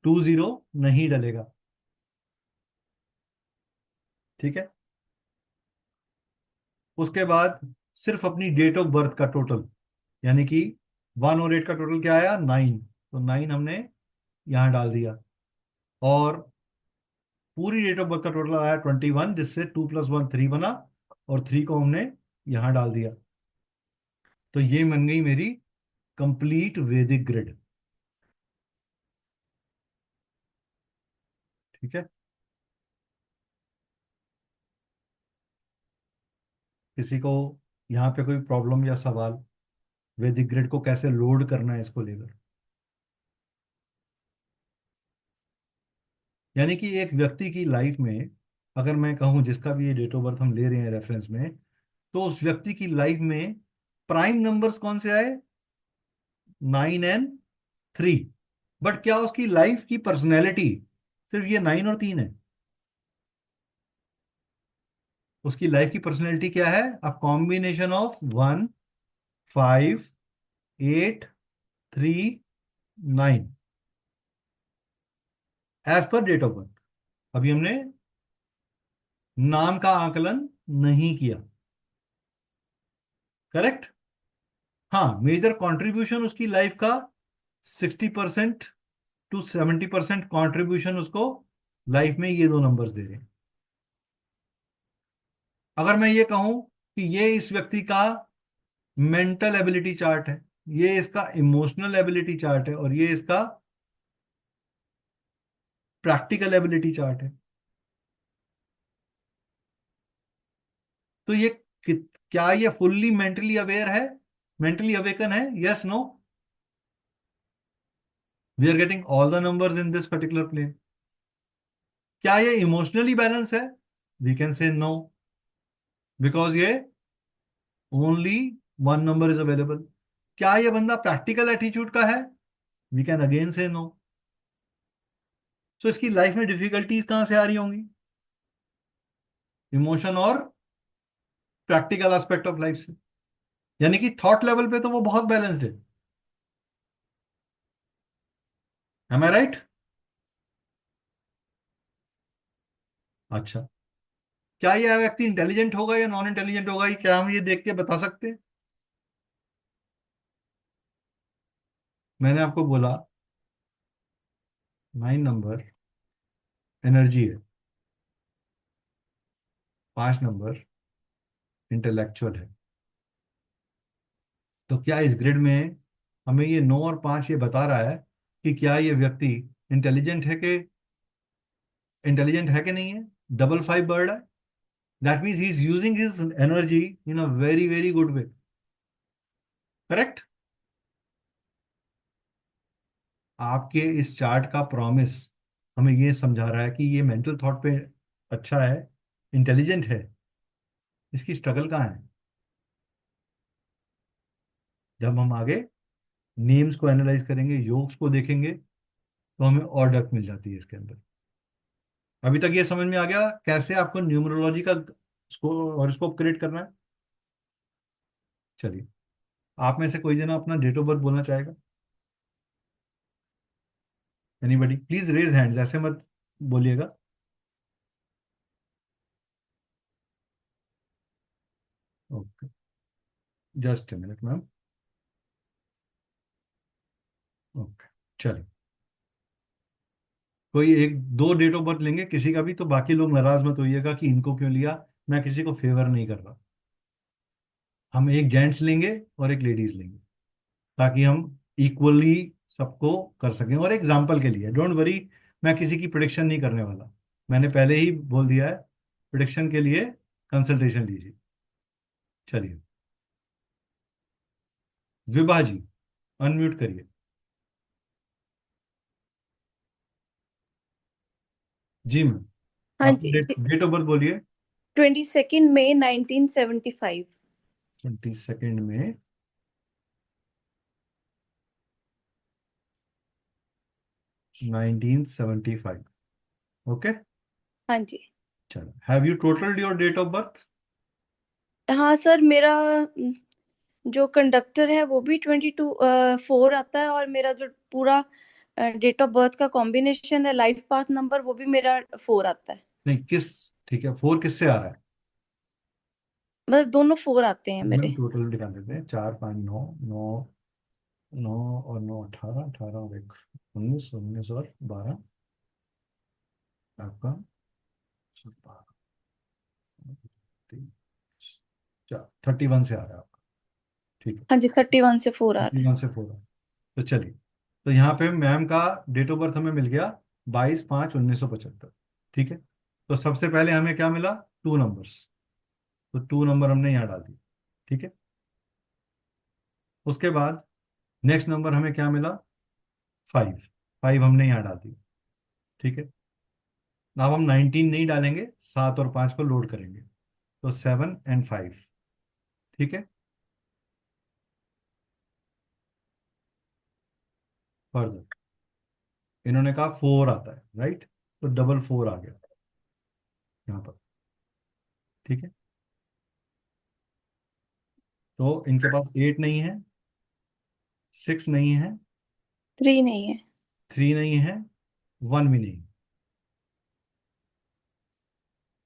20 नहीं डलेगा। ठीक है, उसके बाद सिर्फ अपनी डेट ऑफ बर्थ का टोटल, यानी कि 1 और 8 का टोटल क्या आया? 9। तो 9 हमने यहां डाल दिया। और पूरी डेट ऑफ बर्थ का टोटल आया 21, जिससे 2 + 1 3 बना, और 3 को हमने यहां डाल दिया। तो ये बन गई मेरी कंप्लीट वैदिक ग्रिड। ठीक है, किसी को यहाँ पे कोई प्रॉब्लम या सवाल, वैदिक ग्रिड को कैसे लोड करना है इसको लेकर? यानी कि एक व्यक्ति की लाइफ में, अगर मैं कहूँ जिसका भी ये डेट ऑफ बर्थ हम ले रहे हैं रेफरेंस में, तो उस व्यक्ति की लाइफ में प्राइम नंबर्स कौन से आए? 9 और 3। बट क्या उसकी लाइफ की पर्सनैलिटी सिर्फ ये 9 और 3 है? उसकी लाइफ की पर्सनैलिटी क्या है? A combination of 1 5 8 3 9 as per date of birth. अभी हमने नाम का आकलन नहीं किया, करेक्ट? हाँ, मेजर कंट्रीब्यूशन उसकी लाइफ का 60% to 70% कंट्रीब्यूशन उसको लाइफ में ये दो नंबर्स दे रहे हैं। अगर मैं ये कहूं कि ये इस व्यक्ति का मेंटल एबिलिटी चार्ट है, ये इसका इमोशनल एबिलिटी चार्ट है, और ये इसका प्रैक्टिकल एबिलिटी चार्ट है, तो ये क्या ये फुल्ली मेंटली अवेयर है, मेंटली अवेकन है? Yes, no? We are getting all the numbers in this particular plane. क्या ये इमोशनली बैलेंस है? We can say no, because ये ओनली 1 नंबर इज अवेलेबल। क्या ये बंदा प्रैक्टिकल एटीट्यूड का है? We can again say no. So इसकी लाइफ में डिफिकल्टीज कहां से आ रही होंगी? इमोशन और प्रैक्टिकल एस्पेक्ट ऑफ लाइफ से। यानी कि थॉट लेवल पे तो वो बहुत बैलेंस्ड है, एम आई राइट? अच्छा, क्या यह व्यक्ति इंटेलिजेंट होगा या नॉन इंटेलिजेंट होगा, ये क्या हम ये देख के बता सकते हैं? मैंने आपको बोला 9 नंबर एनर्जी है, 5 नंबर इंटेलेक्चुअल है। तो क्या इस ग्रिड में हमें ये 9 और 5 ये बता रहा है कि क्या ये व्यक्ति इंटेलिजेंट है कि नहीं है? डबल 5 बर्ड है, that means he is using his energy in a very very good way, correct? आपके इस चार्ट का प्रॉमिस हमें ये समझा रहा है कि ये मेंटल थॉट पे अच्छा है, इंटेलिजेंट है, इसकी स्ट्रगल कहाँ है? जब हम आगे नेम्स को एनालाइज करेंगे, योग्स को देखेंगे, तो हमें और डेप्थ मिल जाती है इसके अंदर। अभी तक ये समझ में आ गया कैसे आपको न्यूमरोलॉजी का हॉरोस्कोप क्रिएट करना है? चलिए, आप में से कोई जना अपना डेट ऑफ बर्थ बोलना चाहेगा? एनीबडी प्लीज रेज हैंड्स, ऐसे मत बोलिएगा। Okay, just a minute ma'am. Okay, चलिए, कोई एक दो डेट ऑफ बर्थ लेंगे किसी का भी, तो बाकी लोग नाराज मत होइएगा कि इनको क्यों लिया, मैं किसी को फेवर नहीं कर रहा। हम एक जेंट्स लेंगे और एक लेडीज लेंगे, ताकि हम इक्वली सबको कर सकें। और एग्जाम्पल के लिए, डोंट वरी, मैं किसी की प्रिडिक्शन नहीं करने वाला, मैंने पहले ही बोल दिया है, प्रिडिक्शन के लिए कंसल्टेशन लीजिए। चलिए, विभा जी अनम्यूट करिए। जी मैम, हाँ आप जी। डेट ऑफ बर्थ बोलिए। 22 मई 1975। 22 में 1975। ओके, हाँ जी। चलो, have you totalled your date of birth? हाँ सर, मेरा जो कंडक्टर है वो भी 4 आता है, और मेरा जो पूरा डेट ऑफ बर्थ का कॉम्बिनेशन है, लाइफ पाथ नंबर, वो भी मेरा 4 आता है। नहीं, किस, ठीक है, 4 किससे आ रहा है? मतलब दोनों 4 आते हैं मैम मेरे। टोटल निकाल देते हैं, 4 5 9, 9 और 9 18, 18 और 1 19, 19 और 12 आपका 31 से आ रहा है आपका। ठीक है, हाँ जी, 31 से 4 आ रहा है। 31 से 4 तो चलिए, तो यहाँ पे मैम का डेट ऑफ बर्थ हमें मिल गया 22/5/1975। ठीक है, तो सबसे पहले हमें क्या मिला? 2 नंबर्स, तो 2 नंबर हमने यहाँ डाल दिए। ठीक है, उसके बाद नेक्स्ट नंबर हमें क्या मिला? 5, 5 हमने यहाँ डाल दिया। ठीक है, अब हम 19 नहीं डालेंगे, 7 और 5 को लोड करेंगे, तो 7 और 5। ठीक है, फर्दर इन्होंने कहा 4 आता है, राइट, तो डबल 4 आ गया यहाँ पर। ठीक है, तो इनके पास 8 नहीं है, 6 नहीं है, 3 नहीं है। 3 नहीं है, 1 भी नहीं।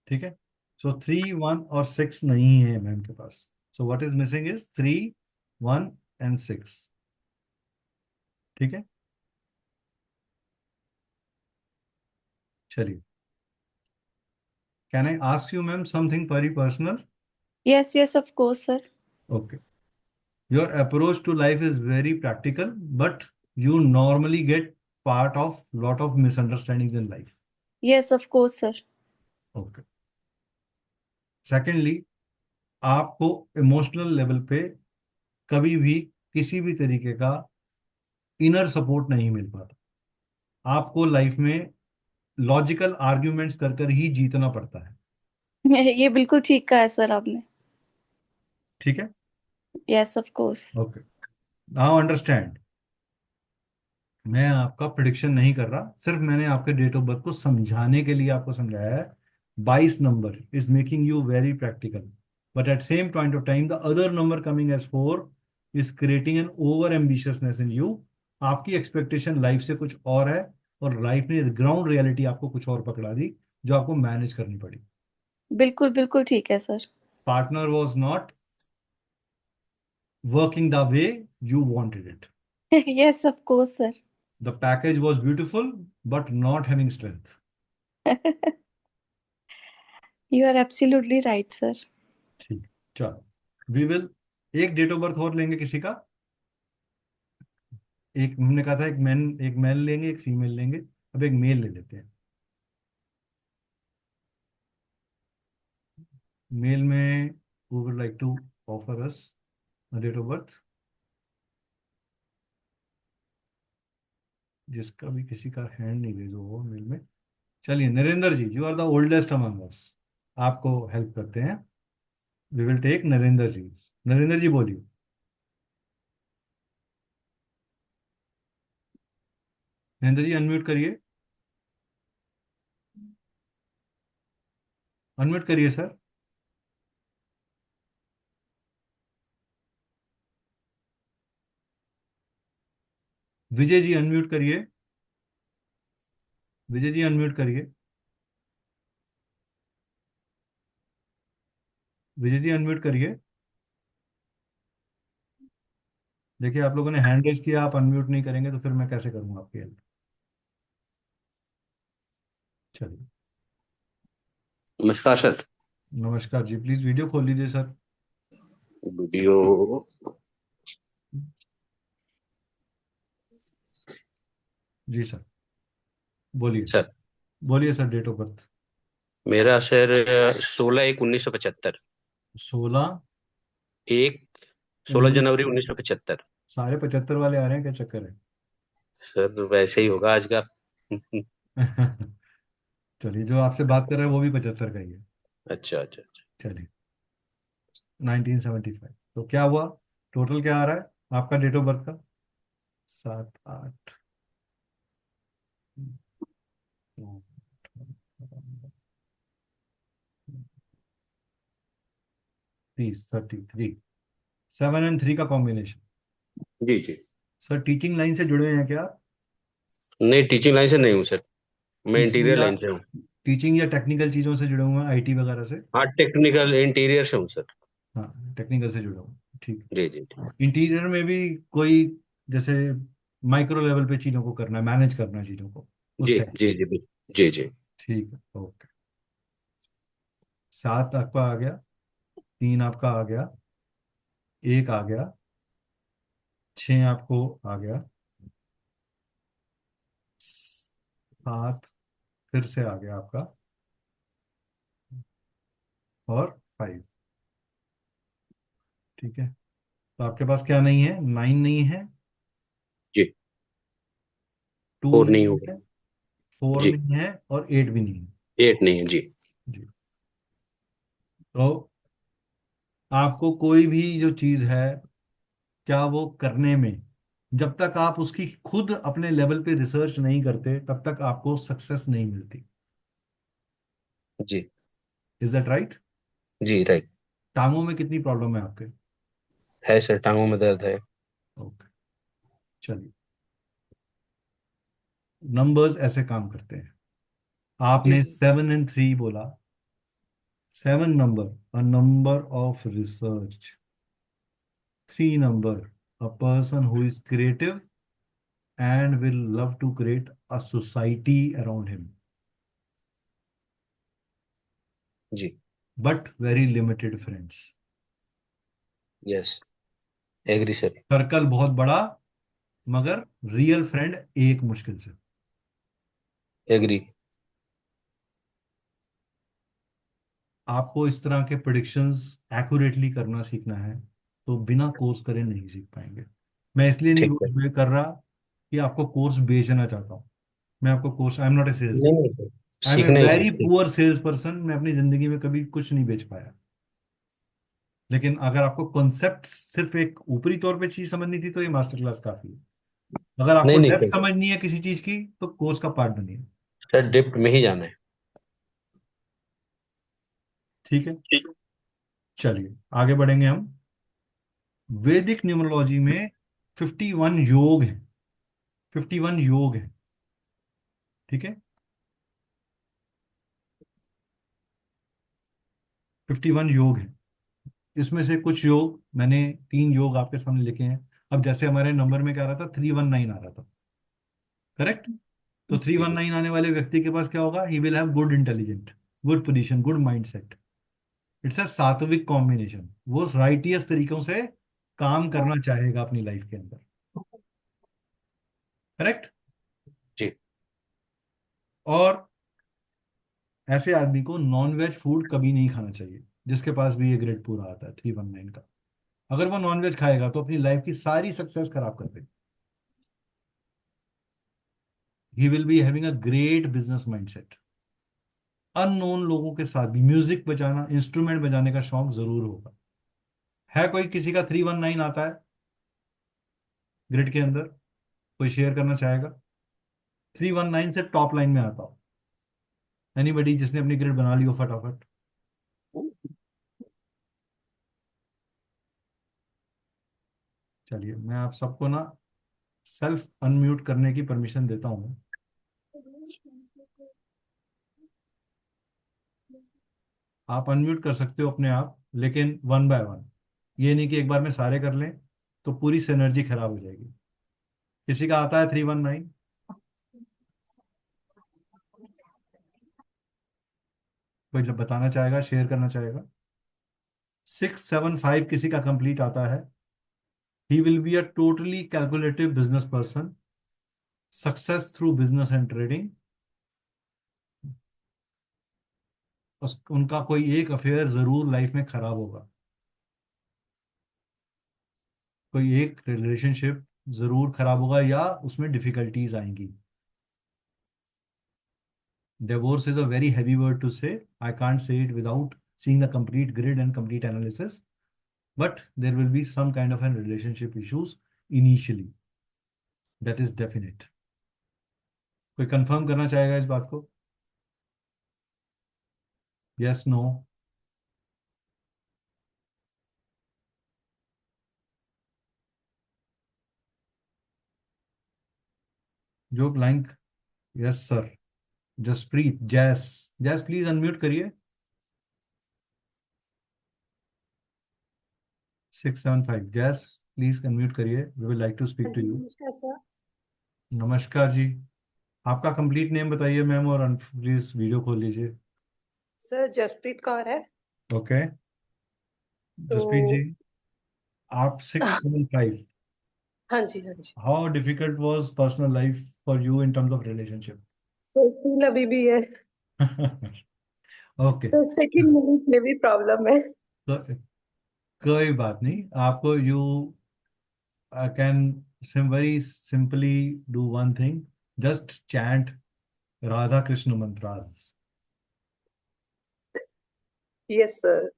ठीक है, सो 3 1 और 6 नहीं है मैम के पास। So what is missing is 3 1 and 6। ठीक है, चलिए, can I ask you ma'am something very personal? Yes yes, of course sir. Okay, your approach to life is very practical, but you normally get part of lot of misunderstandings in life. Yes of course sir. Okay, secondly, आपको emotional level पे कभी भी किसी भी तरीके का inner support नहीं मिल पाता, आपको लाइफ में लॉजिकल आर्ग्यूमेंट्स कर कर ही जीतना पड़ता है। ये बिल्कुल ठीक कहा है सर आपने। ठीक है, yes of course. Okay, now understand, मैं आपका प्रिडिक्शन नहीं कर रहा, सिर्फ मैंने आपके डेट ऑफ बर्थ को समझाने के लिए आपको समझाया है। 22 number is making you very practical, but at same point of time the other number coming as 4 is creating an over ambitiousness in you, आपकी एक्सपेक्टेशन लाइफ से कुछ और है, और लाइफ ने ग्राउंड रियलिटी आपको कुछ और पकड़ा दी, जो आपको मैनेज करनी पड़ी। बिल्कुल बिल्कुल ठीक है sir. Partner was not working the way you wanted it. Yes of course sir. The package was beautiful but not having strength. You are absolutely right sir. ठीक, चलो वी विल एक डेट ऑफ बर्थ और लेंगे किसी का। एक हमने कहा था एक मेल लेंगे, एक फीमेल लेंगे। अब एक मेल ले लेते हैं। मेल में who would like to offer us a date of birth, जिसका भी किसी का हैंड नहीं रेज हुआ मेल में। चलिए Narendra ji, you are the oldest among us, आपको हेल्प करते हैं। We will take Narendra ji. Narendra ji बोलिए। नरेंद्र जी अनम्यूट करिए, अनम्यूट करिए सर। विजय जी अनम्यूट करिए, विजय जी अनम्यूट करिए, विजय जी अनम्यूट करिए। देखिए आप लोगों ने हैंड रेज किया, आप अनम्यूट नहीं करेंगे तो फिर मैं कैसे करूंगा आपकी हेल्प। चलिए, नमस्कार सर। नमस्कार जी, प्लीज वीडियो खोल लीजिए सर। वीडियो। जी सर, बोलिए। सर बोलिए सर, डेट ऑफ बर्थ। मेरा सर 16/1/1975। 16 एक 16 जनवरी 1975। सारे 75 वाले आ रहे हैं, क्या चक्कर है? सर वैसे ही होगा आज का। चलिए, जो आपसे बात कर रहे हैं वो भी 75 का ही है। अच्छा अच्छा अच्छा। चलिए 1975, तो क्या हुआ? टोटल क्या आ रहा है आपका डेट ऑफ बर्थ का? 7 8 30 33, 7 एंड 3 का कॉम्बिनेशन। जी जी। सर टीचिंग लाइन से जुड़े हुए हैं क्या आप? नहीं, टीचिंग लाइन से नहीं हूँ सर। मैं टीचिंग इंटीरियर या लाइन से हूँ। टीचिंग या टेक्निकल चीजों से जुड़े हुए हैं, आईटी वगैरह से? हाँ, टेक्निकल इंटीरियर से हूँ सर। हाँ, टेक्निकल से जुड़े हुए हैं, ठीक जी जी है। इंटीरियर में भी कोई, जैसे माइक्रो लेवल पे चीजों को करना है, मैनेज करना है चीजों को, उस जी टाइप। जी जी जी जी। ठीक है, ओके। 7 आपका आ गया, 3 आपका आ गया, 1 आ गया, 6 आपको आ गया, 7 फिर से आ गया आपका, और 5। ठीक है, तो आपके पास क्या नहीं है? 9 नहीं है, जी। 2 4 नहीं नहीं होगा। है, 4 जी। नहीं है, और 8 भी नहीं है। 8 नहीं है। जी जी, तो आपको कोई भी जो चीज है, क्या वो करने में, जब तक आप उसकी खुद अपने लेवल पे रिसर्च नहीं करते तब तक आपको सक्सेस नहीं मिलती। जी इज दैट राइट? जी। राइट। टांगों में कितनी प्रॉब्लम है आपके? है सर, टांगों में दर्द है। ओके, चलिए। नंबर्स ऐसे काम करते हैं। जी आपने 7 एंड 3 बोला। 7 number, a number of research. 3 number, a person who is creative and will love to create a society around him, जी। but very limited friends. यस, एग्री सर। सर्कल बहुत बड़ा, मगर रियल फ्रेंड एक मुश्किल से। एग्री। आपको इस तरह के प्रिडिक्शंस एक्यूरेटली करना सीखना है, तो बिना कोर्स करे नहीं सीख पाएंगे। मैं इसलिए ठीक है। नहीं कर रहा कि आपको कोर्स बेचना चाहता हूँ। मैं आपको course, I am not a sales, नहीं नहीं सर, आई एम ए सीखना ही वेरी सीखते। Poor sales person. मैं अपनी जिंदगी में कभी कुछ नहीं बेच पाया। लेकिन अगर आपको कॉन्सेप्ट सिर्फ एक ऊपरी तौर पे चीज समझनी थी तो ये मास्टर क्लास काफी है। अगर आपको नहीं नहीं डेप्थ सर, समझनी है किसी चीज की तो कोर्स का पार्ट बनिए। सर डिप्थ में ही जाना है। ठीक है, चलिए आगे बढ़ेंगे हम। वैदिक न्यूमरोलॉजी में 51 योग हैं। 51 योग है, ठीक है, 51 योग है। इसमें से कुछ योग मैंने 3 योग आपके सामने लिखे हैं। अब जैसे हमारे नंबर में क्या आ रहा था, 319 आ रहा था, करेक्ट। तो 319 आने वाले व्यक्ति के पास क्या होगा, he will have good intelligent, good position, good mindset. It's a सात्विक कॉम्बिनेशन। वो राइटियस तरीकों से काम करना चाहेगा अपनी लाइफ के अंदर, करेक्ट। जी। और ऐसे आदमी को नॉन वेज फूड कभी नहीं खाना चाहिए, जिसके पास भी ये ग्रेड पूरा आता है 319 का। अगर वो नॉन वेज खाएगा तो अपनी लाइफ की सारी सक्सेस खराब कर देगा। He will be having a great business mindset. Unknown लोगों के साथ भी म्यूजिक बजाना, इंस्ट्रूमेंट बजाने का शौक जरूर होगा। है कोई किसी का 319 आता है ग्रिड के अंदर, कोई शेयर करना चाहेगा? 319 से टॉप लाइन में आता हो एनीबडी, जिसने अपनी ग्रिड बना ली हो फटाफट? चलिए, मैं आप सबको ना सेल्फ अनम्यूट करने की परमिशन देता हूँ। आप अनम्यूट कर सकते हो अपने आप, लेकिन वन बाय वन। ये नहीं कि एक बार में सारे कर लें तो पूरी सिनर्जी खराब हो जाएगी। किसी का आता है 319? कोई बताना चाहेगा, शेयर करना चाहेगा? 675 किसी का कंप्लीट आता है। He will be a totally calculative business person, success through business and trading. उनका कोई एक अफेयर जरूर लाइफ में खराब होगा, कोई एक रिलेशनशिप जरूर खराब होगा या उसमें डिफिकल्टीज आएंगी। Divorce is a very heavy word to say. I can't say it without seeing the complete grid and complete analysis. But there will be some kind of a relationship issues initially. That is definite. कोई confirm करना चाहेगा इस बात को? Yes, no? जो blank, yes sir. Jaspreet, Jas, Jas please unmute करिए। 675 Jas, please unmute करिए, we will like to speak to you. नमस्कार सर। नमस्कार जी। आपका कंप्लीट नेम बताइए मैम, और प्लीज वीडियो खोल लीजिए। सर जसप्रीत कौर है। ओके, तो जसप्रीत जी, आप 675, हाँ जी हाँ जी। How difficult was personal life for you in terms of relationship? तो फील अभी भी है। ओके, तो सेकंड मिनट में भी प्रॉब्लम है। तो कोई बात नहीं। आपको you can very simply do one thing, just chant Radha Krishna mantras, yes sir.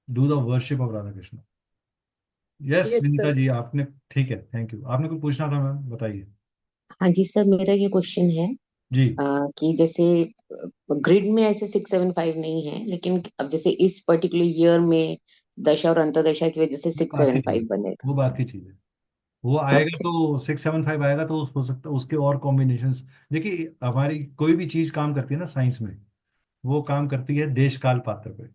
Do the worship of Radha Krishna. Yes yes Vinita sir. जी, आपने, ठीक है, थैंक यू। आपने कुछ पूछना था मैम, बताइए। हाँ जी सर, मेरा ये क्वेश्चन है जी। कि जैसे ग्रिड में ऐसे 675 नहीं है, लेकिन अब जैसे इस पर्टिकुलर ईयर में दशा और अंतर्दशा की वजह से सिक्स बात की सेवन चीज फाइव है, बनेगा। वो बात की चीज है। वो आएगा ओके। तो 675 आएगा तो हो सकता है उसके और कॉम्बिनेशंस। देखिए, हमारी कोई भी चीज काम करती है ना साइंस में, वो काम करती है देश काल पात्र पे।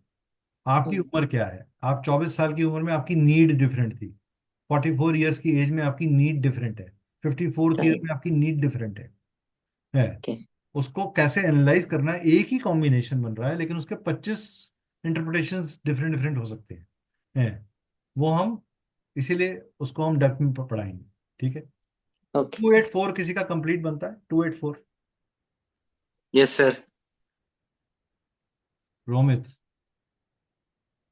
आपकी उम्र क्या है? आप 24 साल की उम्र में आपकी नीड डिफरेंट थी, 44 ईयर्स की एज में आपकी नीड डिफरेंट है, 54th ईयर राइट। में आपकी नीड डिफरेंट है। ओके। उसको कैसे एनालाइज करना है, एक ही कॉम्बिनेशन बन रहा है लेकिन उसके 25 इंटरप्रिटेशंस डिफरेंट डिफरेंट हो सकते हैं। वो हम, इसीलिए उसको हम डेप्थ में पढ़ाएंगे, ठीक है। Okay two sir. Eight four किसी का कंप्लीट बनता है? 284? Yes sir. रोमित,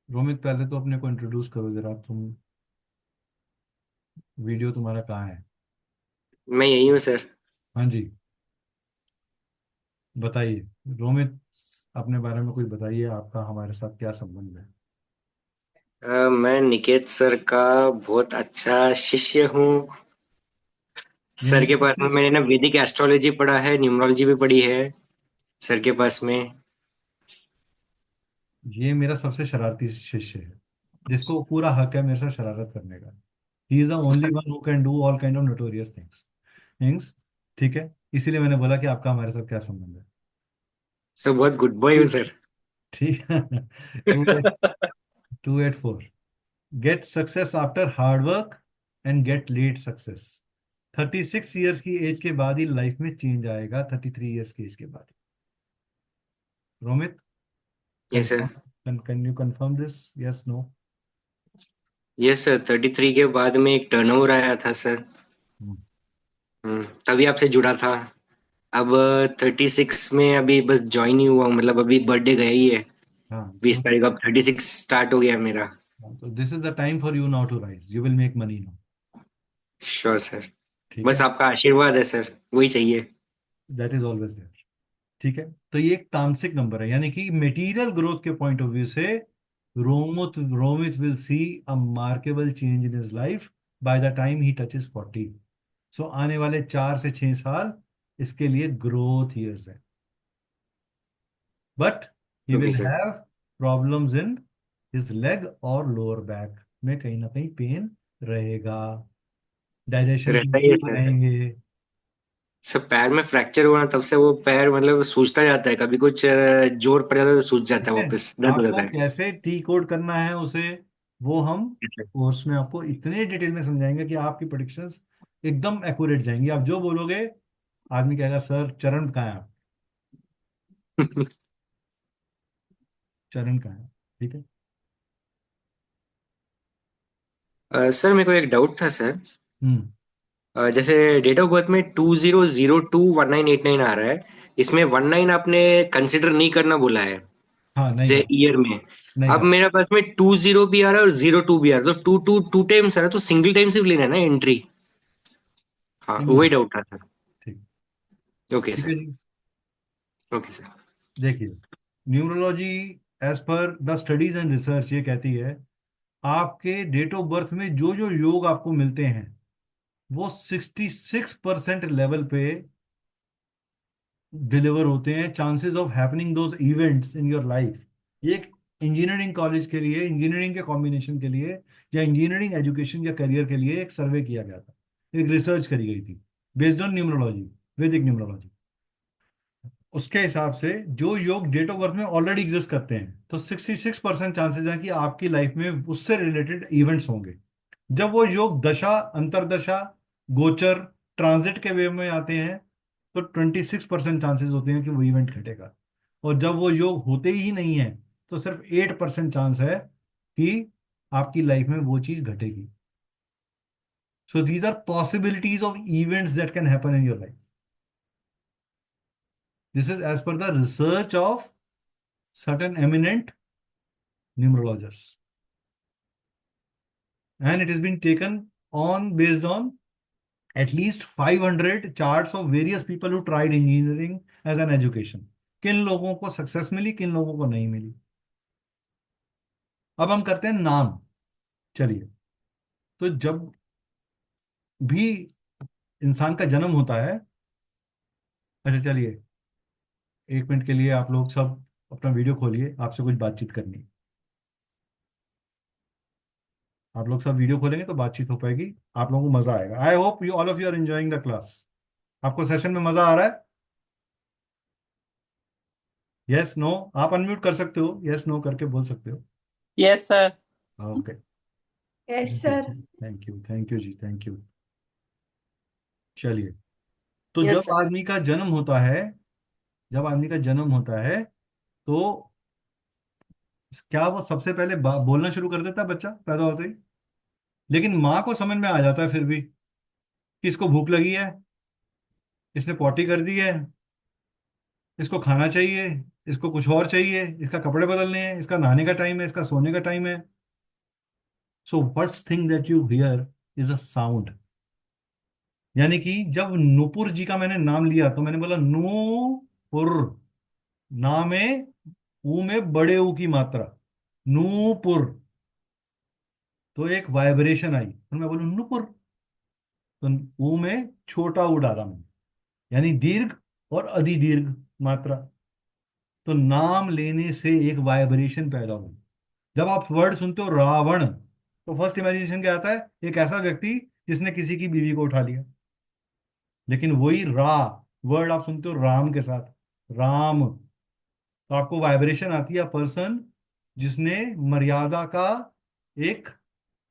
रोमित पहले तो अपने को इंट्रोड्यूस करो जरा तुम। वीडियो तुम्हारा कहाँ है? मैं यही हूँ सर। हाँ जी, बताइए रोमित, अपने बारे में कुछ बताइए, आपका हमारे साथ क्या संबंध है? मैं निकेत सर का बहुत अच्छा शिष्य हूँ। ये सर मेरा के पास में सबसे मैंने ना वैदिक एस्ट्रोलॉजी पढ़ा है, न्यूमरोलॉजी भी पढ़ी है सर के पास में। ये मेरा सबसे शरारती शिष्य है, जिसको पूरा हक है मेरे साथ शरारत करने का। He is the only one who can do all kind of notorious things. ठीक है, इसीलिए मैंने बोला कि आपका हमारे साथ क्या संबंध है। सर बहुत गुड बॉय हूँ सर। ठीक है। 284 get success after hard work and get late success. 36 years की एज के बाद ही लाइफ में चेंज आएगा, 33 ईयर्स की एज के बाद। Romit, yes sir. Can you confirm this, yes no? Yes sir, 33 के बाद में एक टर्नओवर आया था सर। तभी आपसे जुड़ा था। अब 36 में अभी बस ज्वाइन ही हुआ हूँ, मतलब अभी बर्थडे गया ही है। हाँ 20 तारीख, अब 36 स्टार्ट हो गया मेरा। तो this is the time for you now to rise, you will make money now. Sure sir. ठीक बस है, आपका आशीर्वाद है सर, वही चाहिए। That is always there. ठीक है, तो ये एक तामसिक नंबर है, यानी कि मटेरियल ग्रोथ के पॉइंट ऑफ व्यू से Romit will see a markable change in his life by the time he touches 40। सो आने वाले 4 से 6 साल इसके लिए ग्रोथ ईयर्स है, but he okay will sir. Have problems in his leg और लोअर बैक में, कहीं ना कहीं पेन रहेगा, डाइजेशन की रहता ही है इश्यूज सर। रहेंगे। सर पैर में फ्रैक्चर हुआ ना, तब से वो पैर मतलब सूजता जाता है, कभी कुछ जोर पड़ जाता है तो सूज जाता ठीक है, है, वापस दर्द हो आपको जाता है। कैसे टी कोड करना है उसे, वो हम कोर्स में आपको इतने डिटेल में समझाएंगे कि आपकी प्रेडिक्शंस एकदम एक्यूरेट जाएंगी। आप जो बोलोगे आदमी कहेगा सर चरण कहाँ है, आप चरण कहाँ है। ठीक है, सर मेरे को एक डाउट था सर। हम्म, जैसे डेट ऑफ बर्थ में 20021989 आ रहा है, इसमें 19 आपने कंसिडर नहीं करना बोला है हाँ नहीं जे कर, ईयर में। नहीं अब कर, मेरे पास में 20 भी आ रहा है और 02 भी आ रहा है, तो टू टाइम्स आ रहा है, तो सिंगल टाइम सिर्फ लेना है ना एंट्री? हाँ सिंगल, वही डाउट था सर। ठीक, ओके ठीक है सर। जी। Okay sir. देखिए, numerology as per the studies and research ये कहती है आपके डेट ऑफ बर्थ में जो जो योग आपको मिलते हैं वो 66% लेवल पे डिलीवर होते हैं, chances of happening those events in your life. ये एक इंजीनियरिंग कॉलेज के लिए, इंजीनियरिंग के कॉम्बिनेशन के लिए, या इंजीनियरिंग एजुकेशन या करियर के लिए एक सर्वे किया गया था, एक रिसर्च करी गई थी बेस्ड ऑन न्यूमरोलॉजी, वैदिक न्यूमरोलॉजी। उसके हिसाब से जो योग डेट ऑफ बर्थ में ऑलरेडी एग्जिस्ट करते हैं, तो 66% चांसेस हैं कि आपकी लाइफ में उससे रिलेटेड इवेंट्स होंगे। जब वो योग दशा, अंतरदशा, गोचर, ट्रांजिट के वे में आते हैं तो 26% चांसेस होते हैं कि वो इवेंट घटेगा। और जब वो योग होते ही नहीं है तो सिर्फ 8% चांस है कि आपकी लाइफ में वो चीज घटेगी। So these are possibilities of events that can happen in your life. This is as per the research of certain eminent numerologists, and it has been taken on based on at least 500 charts of various people who tried engineering as an education। किन लोगों को success मिली, किन लोगों को नहीं मिली। अब हम करते हैं नाम। चलिए, तो जब भी इंसान का जन्म होता है, अच्छा चलिए 1 मिनट के लिए आप लोग सब अपना वीडियो खोलिए, आपसे कुछ बातचीत करनी है। आप लोग सब वीडियो खोलेंगे तो बातचीत हो पाएगी, आप लोगों को मजा आएगा। I hope you all of you are enjoying the class. आपको सेशन में मजा आ रहा है? यस नो, आप अनम्यूट कर सकते हो, यस नो करके बोल सकते हो। Yes sir. Okay, yes thank you, sir. Thank you, thank you जी, थैंक यू। चलिए, तो यस जब सर। आदमी का जन्म होता है, जब आदमी का जन्म होता है तो क्या वो सबसे पहले बोलना शुरू कर देता है बच्चा पैदा होते ही? लेकिन माँ को समझ में आ जाता है फिर भी कि इसको भूख लगी है, इसने पॉटी कर दी है, इसको खाना चाहिए, इसको कुछ और चाहिए, इसका कपड़े बदलने हैं, इसका नहाने का टाइम है, इसका सोने का टाइम है। So first thing that you here is a sound. यानी कि जब नूपुर जी का मैंने नाम लिया तो मैंने बोला नूपुर, ना में ऊ में बड़े ऊ की मात्रा, नूपुर, तो एक वाइब्रेशन आई और मैं बोलूं नूपुर, तो ऊ में छोटा ऊ डाला मैंने, यानी दीर्घ और अधिदीर्घ मात्रा। तो नाम लेने से एक वाइब्रेशन पैदा हुई। जब आप वर्ड सुनते हो रावण तो फर्स्ट इमेजिनेशन क्या आता है? एक ऐसा व्यक्ति जिसने किसी की बीवी को उठा लिया। लेकिन वही रा वर्ड आप सुनते हो राम के साथ, राम, तो आपको वाइब्रेशन आती है पर्सन जिसने मर्यादा का एक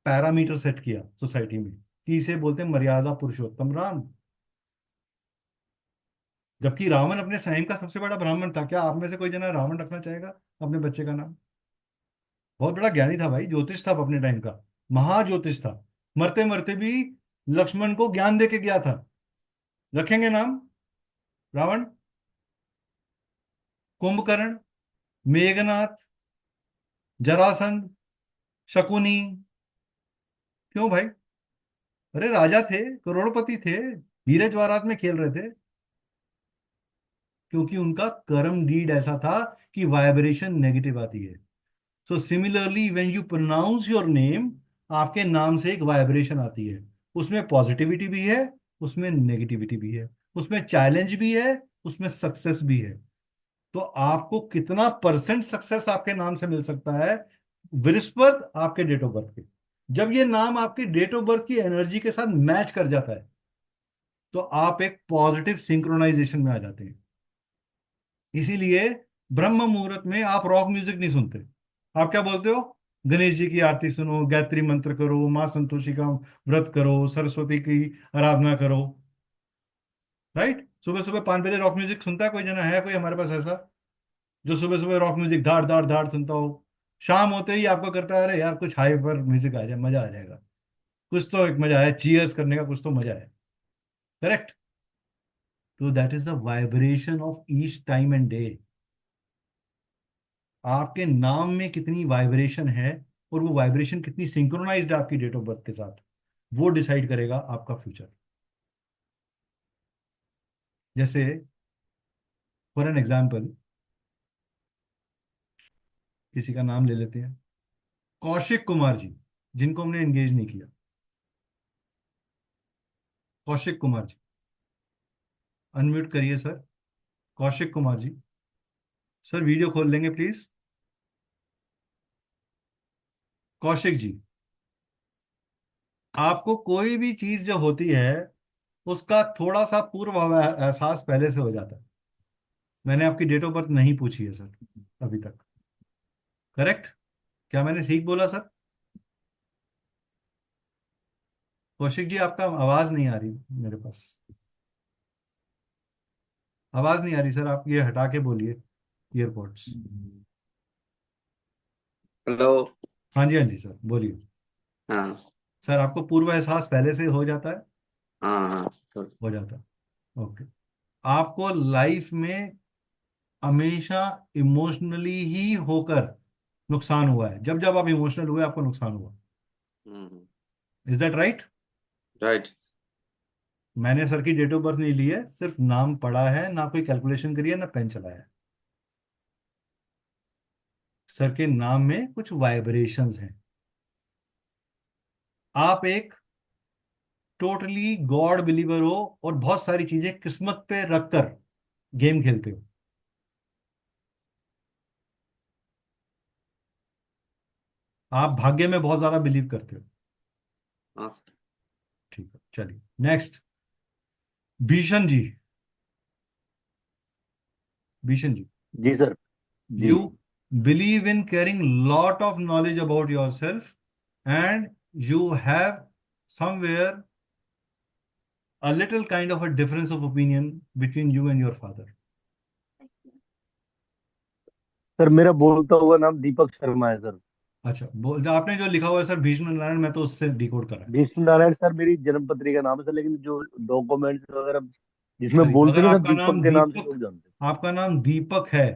पैरामीटर सेट किया सोसाइटी में, कि इसे बोलते हैं मर्यादा पुरुषोत्तम राम। जबकि रावण अपने टाइम का सबसे बड़ा ब्राह्मण था। क्या आप में से कोई जना रावण रखना चाहेगा अपने बच्चे का नाम? बहुत बड़ा ज्ञानी था भाई, ज्योतिष था अपने टाइम का, महाज्योतिष था, मरते मरते भी लक्ष्मण को ज्ञान दे के गया था। रखेंगे नाम रावण? कुंभकर्ण, मेघनाथ, जरासंध, शकुनी, क्यों भाई? अरे राजा थे, करोड़पति थे, हीरे जवाहरात में खेल रहे थे, क्योंकि उनका कर्म डीड ऐसा था कि वाइब्रेशन नेगेटिव आती है। So similarly when you pronounce your name, आपके नाम से एक वाइब्रेशन आती है, उसमें पॉजिटिविटी भी है, उसमें नेगेटिविटी भी है, उसमें चैलेंज भी है, उसमें सक्सेस भी है। तो आपको कितना परसेंट सक्सेस आपके नाम से मिल सकता है? बृहस्पति आपके डेट ऑफ बर्थ के, जब ये नाम आपके डेट ऑफ बर्थ की एनर्जी के साथ मैच कर जाता है तो आप एक पॉजिटिव सिंक्रोनाइजेशन में आ जाते हैं। इसीलिए ब्रह्म मुहूर्त में आप रॉक म्यूजिक नहीं सुनते। आप क्या बोलते हो? गणेश जी की आरती सुनो, गायत्री मंत्र करो, माँ संतोषी का व्रत करो, सरस्वती की आराधना करो, राइट? सुबह सुबह 5 बजे रॉक म्यूजिक सुनता है कोई जना? है कोई हमारे पास ऐसा जो सुबह सुबह रॉक म्यूजिक धाड़ धाड़ धाड़ सुनता हो? शाम होते ही आपको करता है अरे यार कुछ हाई पर म्यूजिक आ जाए, मजा आ जाएगा, कुछ तो एक मजा है, चीयर्स करने का कुछ तो मजा है, करेक्ट? तो that is the vibration of each time and day. आपके नाम में कितनी वाइब्रेशन है और वो वाइब्रेशन कितनी सिंक्रोनाइज्ड है आपकी डेट ऑफ बर्थ के साथ, वो डिसाइड करेगा आपका फ्यूचर। जैसे फॉर एन एग्जाम्पल किसी का नाम ले लेते हैं, कौशिक कुमार जी, जिनको हमने एंगेज नहीं किया। कौशिक कुमार जी, अनम्यूट करिए सर। कौशिक कुमार जी, सर वीडियो खोल लेंगे प्लीज? कौशिक जी, आपको कोई भी चीज जो होती है उसका थोड़ा सा पूर्व एहसास पहले से हो जाता है। मैंने आपकी डेट ऑफ बर्थ नहीं पूछी है सर अभी तक, करेक्ट? क्या मैंने ठीक बोला सर? कौशिक जी, आपका आवाज नहीं आ रही मेरे पास, आवाज नहीं आ रही सर, आप ये हटा के बोलिए ईयरपोर्ट्स। हेलो। हाँ जी, हाँ जी सर बोलिए। हाँ सर आपको पूर्व एहसास पहले से हो जाता है? हाँ हाँ हो जाता है, ओके। आपको लाइफ में हमेशा इमोशनली ही होकर नुकसान हुआ है, जब जब आप इमोशनल हुए आपको नुकसान हुआ, इज दैट राइट? राइट। मैंने सर की डेट ऑफ बर्थ नहीं ली है, सिर्फ नाम पढ़ा है, ना कोई कैलकुलेशन करी है, ना पेन चलाया है। सर के नाम में कुछ वाइब्रेशंस हैं। आप एक टोटली गॉड बिलीवर हो और बहुत सारी चीजें किस्मत पे रखकर गेम खेलते हो। आप भाग्य में बहुत ज्यादा बिलीव करते हो। हाँ सर। ठीक है, चलिए नेक्स्ट। भीषण जी, भीषण जी, जी सर। जी। you believe in carrying lot of knowledge about yourself and you have somewhere a little kind of a difference of opinion between you and your father. Sir मेरा बोलता हुआ नाम दीपक शर्मा है सर। अच्छा, बोल आपने जो लिखा हुआ है सर भीष्म नारायण, मैं तो उससे डिकोड करा है। भीष्म नारायण सर मेरी जन्म पत्री का नाम है सर, लेकिन जो डॉक्यूमेंट्स वगैरह जिसमें चलिए, बोलते अगर नहीं सर, आपका दीपक नाम के नाम से दीपक, लोग जानते आपका नाम दीपक है,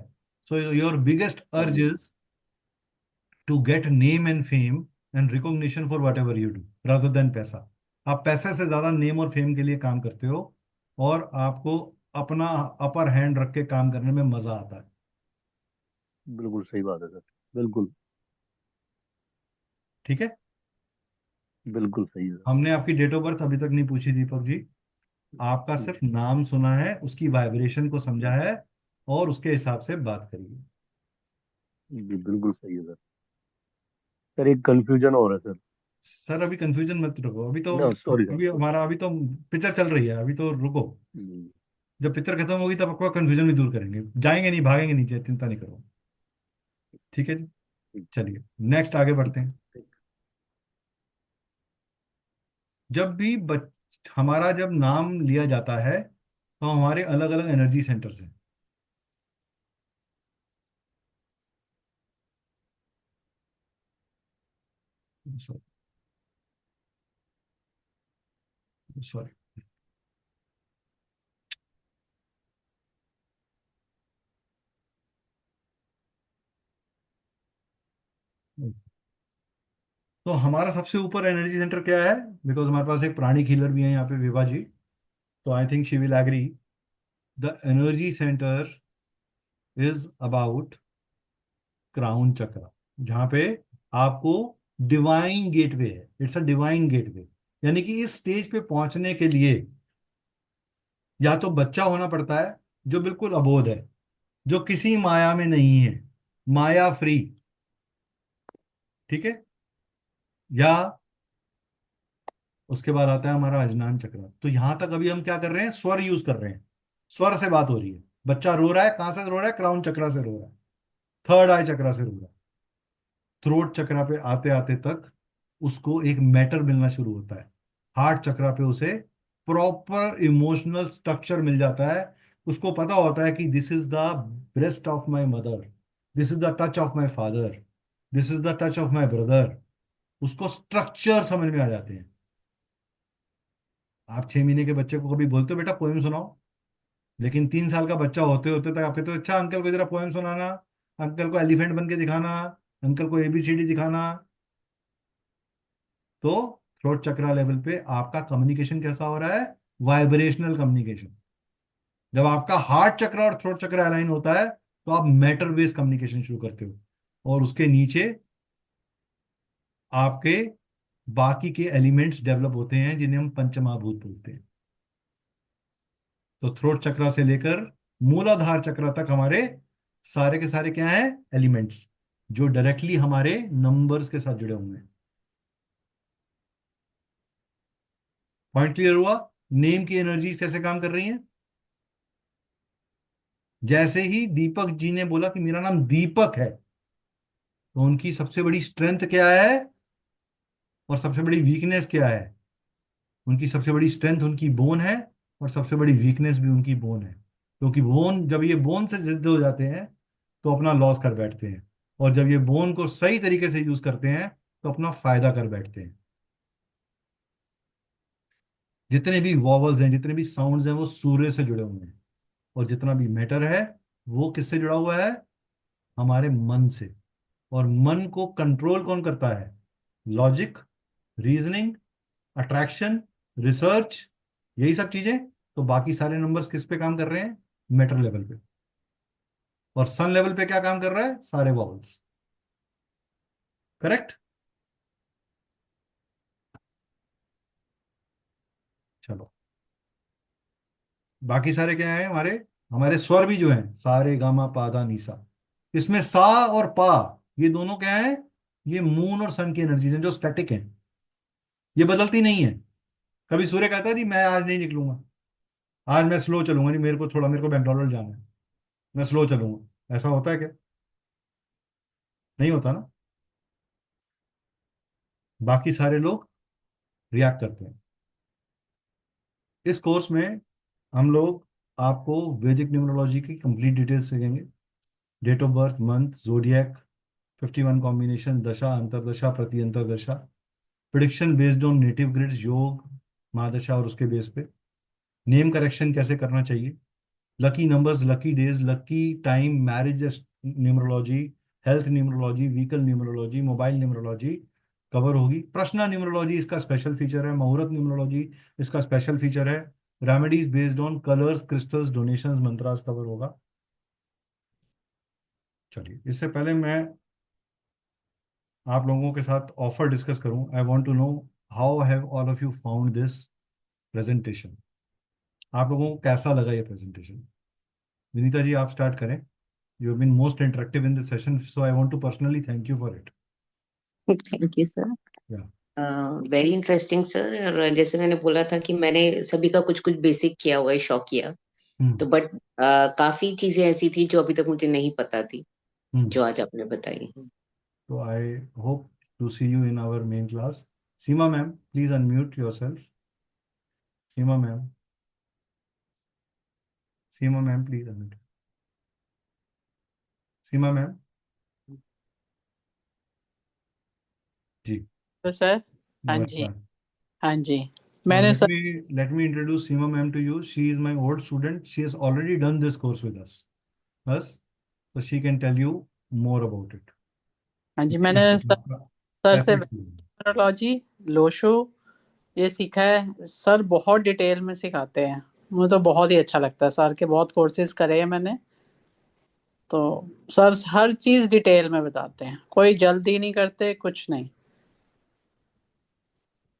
so your biggest हैं। हाँ urge ji. is to get name and fame and recognition for whatever you do rather than पैसा। आप पैसे से ज्यादा नेम और फेम के लिए काम करते हो और आपको अपना अपर हैंड रख के काम करने में मजा आता है। बिल्कुल सही बात है सर। बिल्कुल। ठीक है, बिल्कुल सही है हमने आपकी डेट ऑफ बर्थ अभी तक नहीं पूछी दीपक जी, आपका सर। सिर्फ नाम सुना है, उसकी वाइब्रेशन को समझा है और उसके हिसाब से बात करिए। जी बिल्कुल सही है सर। सर एक कंफ्यूजन हो रहा है सर। सर अभी कंफ्यूजन मत रखो, अभी तो नो सॉरी अभी हमारा अभी तो पिक्चर चल रही है, अभी तो रुको। जब पिक्चर खत्म होगी तब आपका कंफ्यूजन भी दूर करेंगे, जाएंगे नहीं, भागेंगे नहीं, चिंता नहीं करो। ठीक है जी, चलिए नेक्स्ट आगे बढ़ते हैं। जब भी हमारा जब नाम लिया जाता है तो हमारे अलग अलग एनर्जी सेंटर्स हैं। सॉरी, तो हमारा सबसे ऊपर एनर्जी सेंटर क्या है? बिकॉज हमारे पास एक प्राणी हीलर भी है यहाँ पे, विभा जी, तो I think she will agree. The energy centre is about crown chakra, जहाँ पे आपको डिवाइन गेटवे है। इट्स अ डिवाइन गेटवे, यानी कि इस स्टेज पे पहुंचने के लिए या तो बच्चा होना पड़ता है जो बिल्कुल अबोध है, जो किसी माया में नहीं है, माया फ्री, ठीक है, या उसके बाद आता है हमारा अजनान चक्र। तो यहां तक अभी हम क्या कर रहे हैं? स्वर यूज कर रहे हैं, स्वर से बात हो रही है। बच्चा रो रहा है, कहां से रो रहा है? क्राउन चक्र से रो रहा है, थर्ड आई चक्र से रो रहा है। थ्रोट चक्र पे आते आते तक उसको एक मैटर मिलना शुरू होता है। हार्ट चक्र पे उसे प्रॉपर इमोशनल स्ट्रक्चर मिल जाता है। उसको पता होता है कि this is the breast of my mother, this is the touch of my father, this is the touch of my brother. उसको स्ट्रक्चर समझ में आ जाते हैं। आप 6 महीने के बच्चे को कभी बोलते हो बेटा पोएम सुनाओ, लेकिन 3 साल का बच्चा होते होते तक आप कहते हो अच्छा अंकल को जरा पोएम सुनाना, अंकल को एलिफेंट बन के दिखाना, अंकल को एबीसीडी दिखाना। तो थ्रोट चक्रा लेवल पे आपका कम्युनिकेशन कैसा हो रहा है? Vibrational communication. जब आपका हार्ट चक्र और थ्रोट चक्र अलाइन होता है तो आप मैटर बेस्ड कम्युनिकेशन शुरू करते हो, और उसके नीचे आपके बाकी के एलिमेंट्स डेवलप होते हैं जिन्हें हम पंचमहाभूत बोलते हैं। तो थ्रोट चक्र से लेकर मूलाधार चक्र तक हमारे सारे के सारे क्या हैं? एलिमेंट्स, जो डायरेक्टली हमारे नंबर्स के साथ जुड़े हुए हैं। पॉइंट क्लियर हुआ? नेम की एनर्जीज कैसे काम कर रही हैं? जैसे ही दीपक जी ने बोला कि मेरा नाम दीपक है, तो उनकी सबसे बड़ी स्ट्रेंथ क्या है और सबसे बड़ी वीकनेस क्या है? उनकी सबसे बड़ी स्ट्रेंथ उनकी बोन है, और सबसे बड़ी वीकनेस भी उनकी बोन है। क्योंकि बोन, जब ये बोन से जिद्द हो जाते हैं तो अपना लॉस कर बैठते हैं, और जब ये बोन को सही तरीके से यूज करते हैं तो अपना फायदा कर बैठते हैं। जितने भी वॉवल्स हैं, जितने भी साउंड्स हैं, वो सूर्य से जुड़े हुए हैं, और जितना भी मैटर है वो किससे जुड़ा हुआ है? हमारे मन से। और मन को कंट्रोल कौन करता है? लॉजिक, रीजनिंग, अट्रैक्शन, रिसर्च, यही सब चीजें। तो बाकी सारे नंबर्स किस पे काम कर रहे हैं? मैटर लेवल पे। और सन लेवल पे क्या काम कर रहा है? सारे वॉवल्स। करेक्ट? चलो, बाकी सारे क्या है हमारे? हमारे स्वर भी जो हैं, सारे गामा पादा नीसा, इसमें सा और पा, ये दोनों क्या है? ये मून और सन की एनर्जीज हैं जो स्टैटिक हैं, ये बदलती नहीं है। कभी सूर्य कहता है नहीं मैं आज नहीं निकलूंगा, आज मैं स्लो चलूंगा, नहीं मेरे को मैकडोनल्ड जाना है, मैं स्लो चलूंगा। ऐसा होता है क्या? नहीं होता ना। बाकी सारे लोग रिएक्ट करते हैं। इस कोर्स में हम लोग आपको वैदिक न्यूमरोलॉजी की कंप्लीट डिटेल्स देंगे। Date of birth, month, zodiac, 51 combination, दशा, अंतरदशा, प्रति अंतरदशा, prediction based on native grids, योग, महादशा और उसके बेस पे, नेम करेक्शन कैसे करना चाहिए, lucky numbers, lucky days, lucky time, marriage numerology, health numerology, vehicle numerology, mobile numerology cover होगी। प्रश्न न्यूमरोलॉजी इसका स्पेशल फीचर है। मुहूर्त न्यूमरोलॉजी इसका स्पेशल फीचर है। Remedies based on colours, crystals, donations, mantras cover होगा। चलिए, इससे पहले मैं आप लोगों के साथ ऑफर डिस्कस करूं, I want to know how have all of you found this presentation. आप लोगों को कैसा लगा ये प्रेजेंटेशन? विनीता जी, आप स्टार्ट करें। You have been most interactive in this session, so I want to personally thank you for it. Thank you, sir. Yeah very interesting sir. और जैसे मैंने बोला था कि मैंने सभी का कुछ कुछ बेसिक किया हुआ है, शौक किया, तो बट काफी चीजें ऐसी थी जो अभी तक मुझे नहीं पता थी, जो आज आपने बताई। So I hope to see you in our main class. Seema ma'am, please unmute yourself. Seema ma'am. Seema ma'am, please unmute. Seema ma'am. जी तो सर हाँ जी, नमस्कार. हाँ जी, So मैंने let sir me introduce Seema ma'am to you. She is my old student. She has already done this course with us. So she can tell you more about it. हाँ जी, जी मैंने ma'am, sir, आपका sir से कैसा experience? Neurology, Lo Shu ये सीखा है sir. बहुत detail में सिखाते हैं, मुझे तो बहुत ही अच्छा लगता है। सर के बहुत कोर्सेज करे हैं मैंने, तो सर हर चीज डिटेल में बताते हैं, कोई जल्दी नहीं करते, कुछ नहीं।